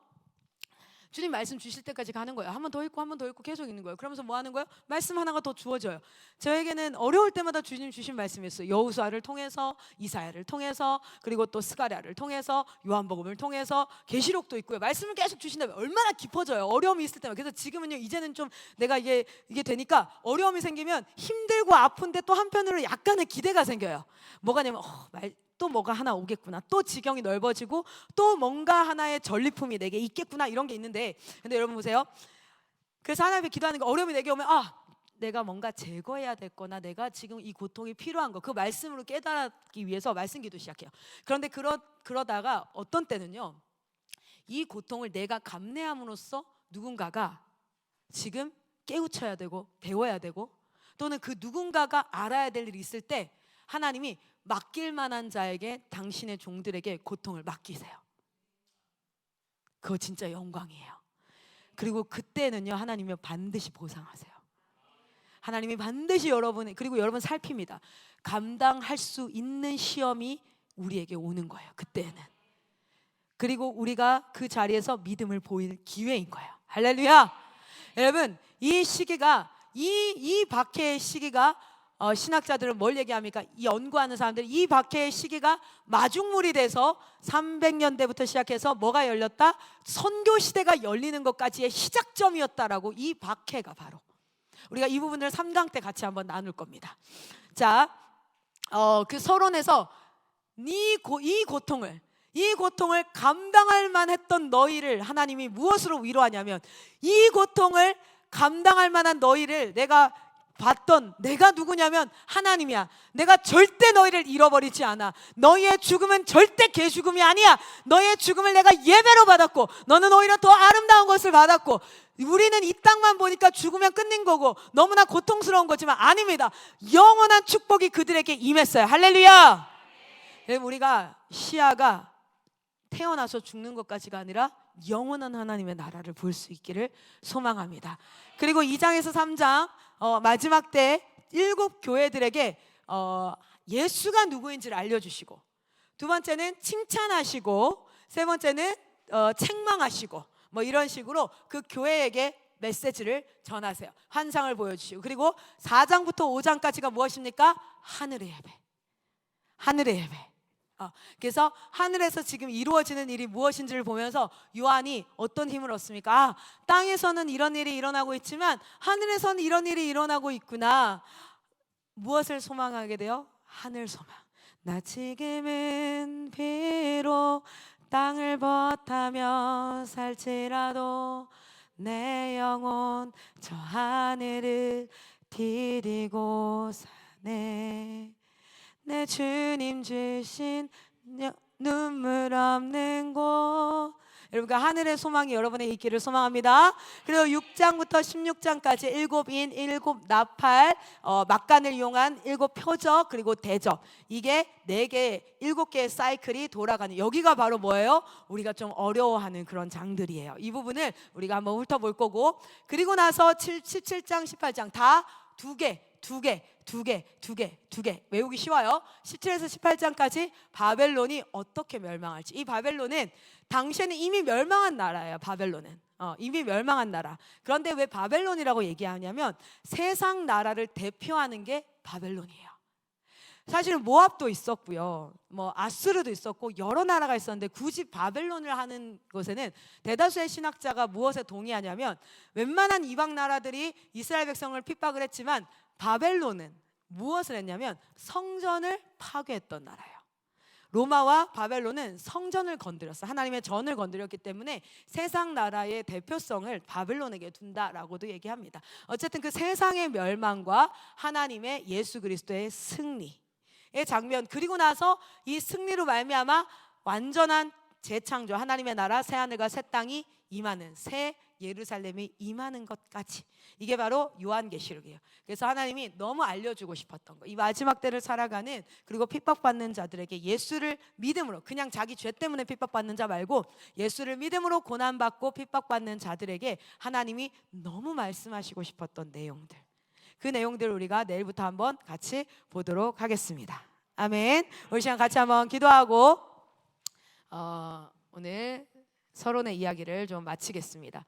주님 말씀 주실 때까지 가는 거예요. 한 번 더 읽고 한 번 더 읽고 계속 읽는 거예요. 그러면서 뭐 하는 거예요? 말씀 하나가 더 주어져요. 저에게는 어려울 때마다 주님 주신 말씀이었어요. 여호수아를 통해서, 이사야를 통해서, 그리고 또 스가랴를 통해서, 요한복음을 통해서, 계시록도 있고요. 말씀을 계속 주신다면 얼마나 깊어져요. 어려움이 있을 때만. 그래서 지금은요, 이제는 좀 내가 이게 되니까 어려움이 생기면 힘들고 아픈데 또 한편으로 약간의 기대가 생겨요. 뭐가냐면 또 뭐가 하나 오겠구나, 또 지경이 넓어지고 또 뭔가 하나의 전리품이 내게 있겠구나, 이런 게 있는데, 근데 여러분 보세요. 그래서 하나님께 기도하는 거, 어려움이 내게 오면 내가 뭔가 제거해야 될 거나 내가 지금 이 고통이 필요한 거, 그 말씀으로 깨달기 위해서 말씀 기도 시작해요. 그런데 그러다가 어떤 때는요, 이 고통을 내가 감내함으로써 누군가가 지금 깨우쳐야 되고 배워야 되고, 또는 그 누군가가 알아야 될 일이 있을 때 하나님이 맡길 만한 자에게, 당신의 종들에게 고통을 맡기세요. 그거 진짜 영광이에요. 그리고 그때는요, 하나님이 반드시 보상하세요. 하나님이 반드시 그리고 여러분 살핍니다. 감당할 수 있는 시험이 우리에게 오는 거예요, 그때는. 그리고 우리가 그 자리에서 믿음을 보일 기회인 거예요. 할렐루야. 여러분, 이 시기가, 이 박해의 시기가, 신학자들은 뭘 얘기합니까? 이 연구하는 사람들이 이 박해의 시기가 마중물이 돼서 300년대부터 시작해서 뭐가 열렸다? 선교 시대가 열리는 것까지의 시작점이었다라고. 이 박해가 바로, 우리가 이 부분을 3강 때 같이 한번 나눌 겁니다. 자, 그 서론에서 이 고통을 감당할 만했던 너희를 하나님이 무엇으로 위로하냐면, 이 고통을 감당할 만한 너희를 내가 누구냐면 하나님이야. 내가 절대 너희를 잃어버리지 않아. 너희의 죽음은 절대 개죽음이 아니야. 너희의 죽음을 내가 예배로 받았고, 너는 오히려 더 아름다운 것을 받았고, 우리는 이 땅만 보니까 죽으면 끝낸 거고 너무나 고통스러운 거지만 아닙니다. 영원한 축복이 그들에게 임했어요. 할렐루야. 우리가 시야가 태어나서 죽는 것까지가 아니라 영원한 하나님의 나라를 볼 수 있기를 소망합니다. 그리고 2장에서 3장 마지막 때 7 교회들에게 예수가 누구인지를 알려주시고, 두 번째는 칭찬하시고, 세 번째는 책망하시고, 뭐 이런 식으로 그 교회에게 메시지를 전하세요. 환상을 보여주시고, 그리고 4장부터 5장까지가 무엇입니까? 하늘의 예배. 하늘의 예배. 그래서 하늘에서 지금 이루어지는 일이 무엇인지를 보면서 요한이 어떤 힘을 얻습니까? 땅에서는 이런 일이 일어나고 있지만 하늘에서는 이런 일이 일어나고 있구나. 무엇을 소망하게 돼요? 하늘 소망. 나 지금은 비록 땅을 벗하며 살지라도 내 영혼 저 하늘을 디디고 사네. 내 주님 주신 눈물 없는 곳. 여러분 그 하늘의 소망이 여러분의 있기를 소망합니다. 그리고 6장부터 16장까지 7인, 7나팔, 막간을 이용한 7표적 그리고 대적, 이게 4개, 7개의 사이클이 돌아가는, 여기가 바로 뭐예요? 우리가 좀 어려워하는 그런 장들이에요. 이 부분을 우리가 한번 훑어볼 거고, 그리고 나서 17장, 18장 다 2개 외우기 쉬워요. 17에서 18장까지 바벨론이 어떻게 멸망할지. 이 바벨론은 당시에는 이미 멸망한 나라예요. 바벨론은 이미 멸망한 나라. 그런데 왜 바벨론이라고 얘기하냐면 세상 나라를 대표하는 게 바벨론이에요. 사실은 모압도 있었고요, 뭐 아수르도 있었고 여러 나라가 있었는데 굳이 바벨론을 하는 것에는 대다수의 신학자가 무엇에 동의하냐면, 웬만한 이방 나라들이 이스라엘 백성을 핍박을 했지만 바벨론은 무엇을 했냐면 성전을 파괴했던 나라예요. 로마와 바벨론은 성전을 건드렸어. 하나님의 전을 건드렸기 때문에 세상 나라의 대표성을 바벨론에게 둔다라고도 얘기합니다. 어쨌든 그 세상의 멸망과 하나님의 예수 그리스도의 승리의 장면, 그리고 나서 이 승리로 말미암아 완전한 재창조, 하나님의 나라, 새 하늘과 새 땅이 임하는, 새 예루살렘이 임하는 것까지, 이게 바로 요한계시록이에요. 그래서 하나님이 너무 알려주고 싶었던 거, 이 마지막 때를 살아가는, 그리고 핍박받는 자들에게 예수를 믿음으로, 그냥 자기 죄 때문에 핍박받는 자 말고 예수를 믿음으로 고난받고 핍박받는 자들에게 하나님이 너무 말씀하시고 싶었던 내용들, 그 내용들을 우리가 내일부터 한번 같이 보도록 하겠습니다. 아멘. 우리 시간 같이 한번 기도하고 오늘 서론의 이야기를 좀 마치겠습니다.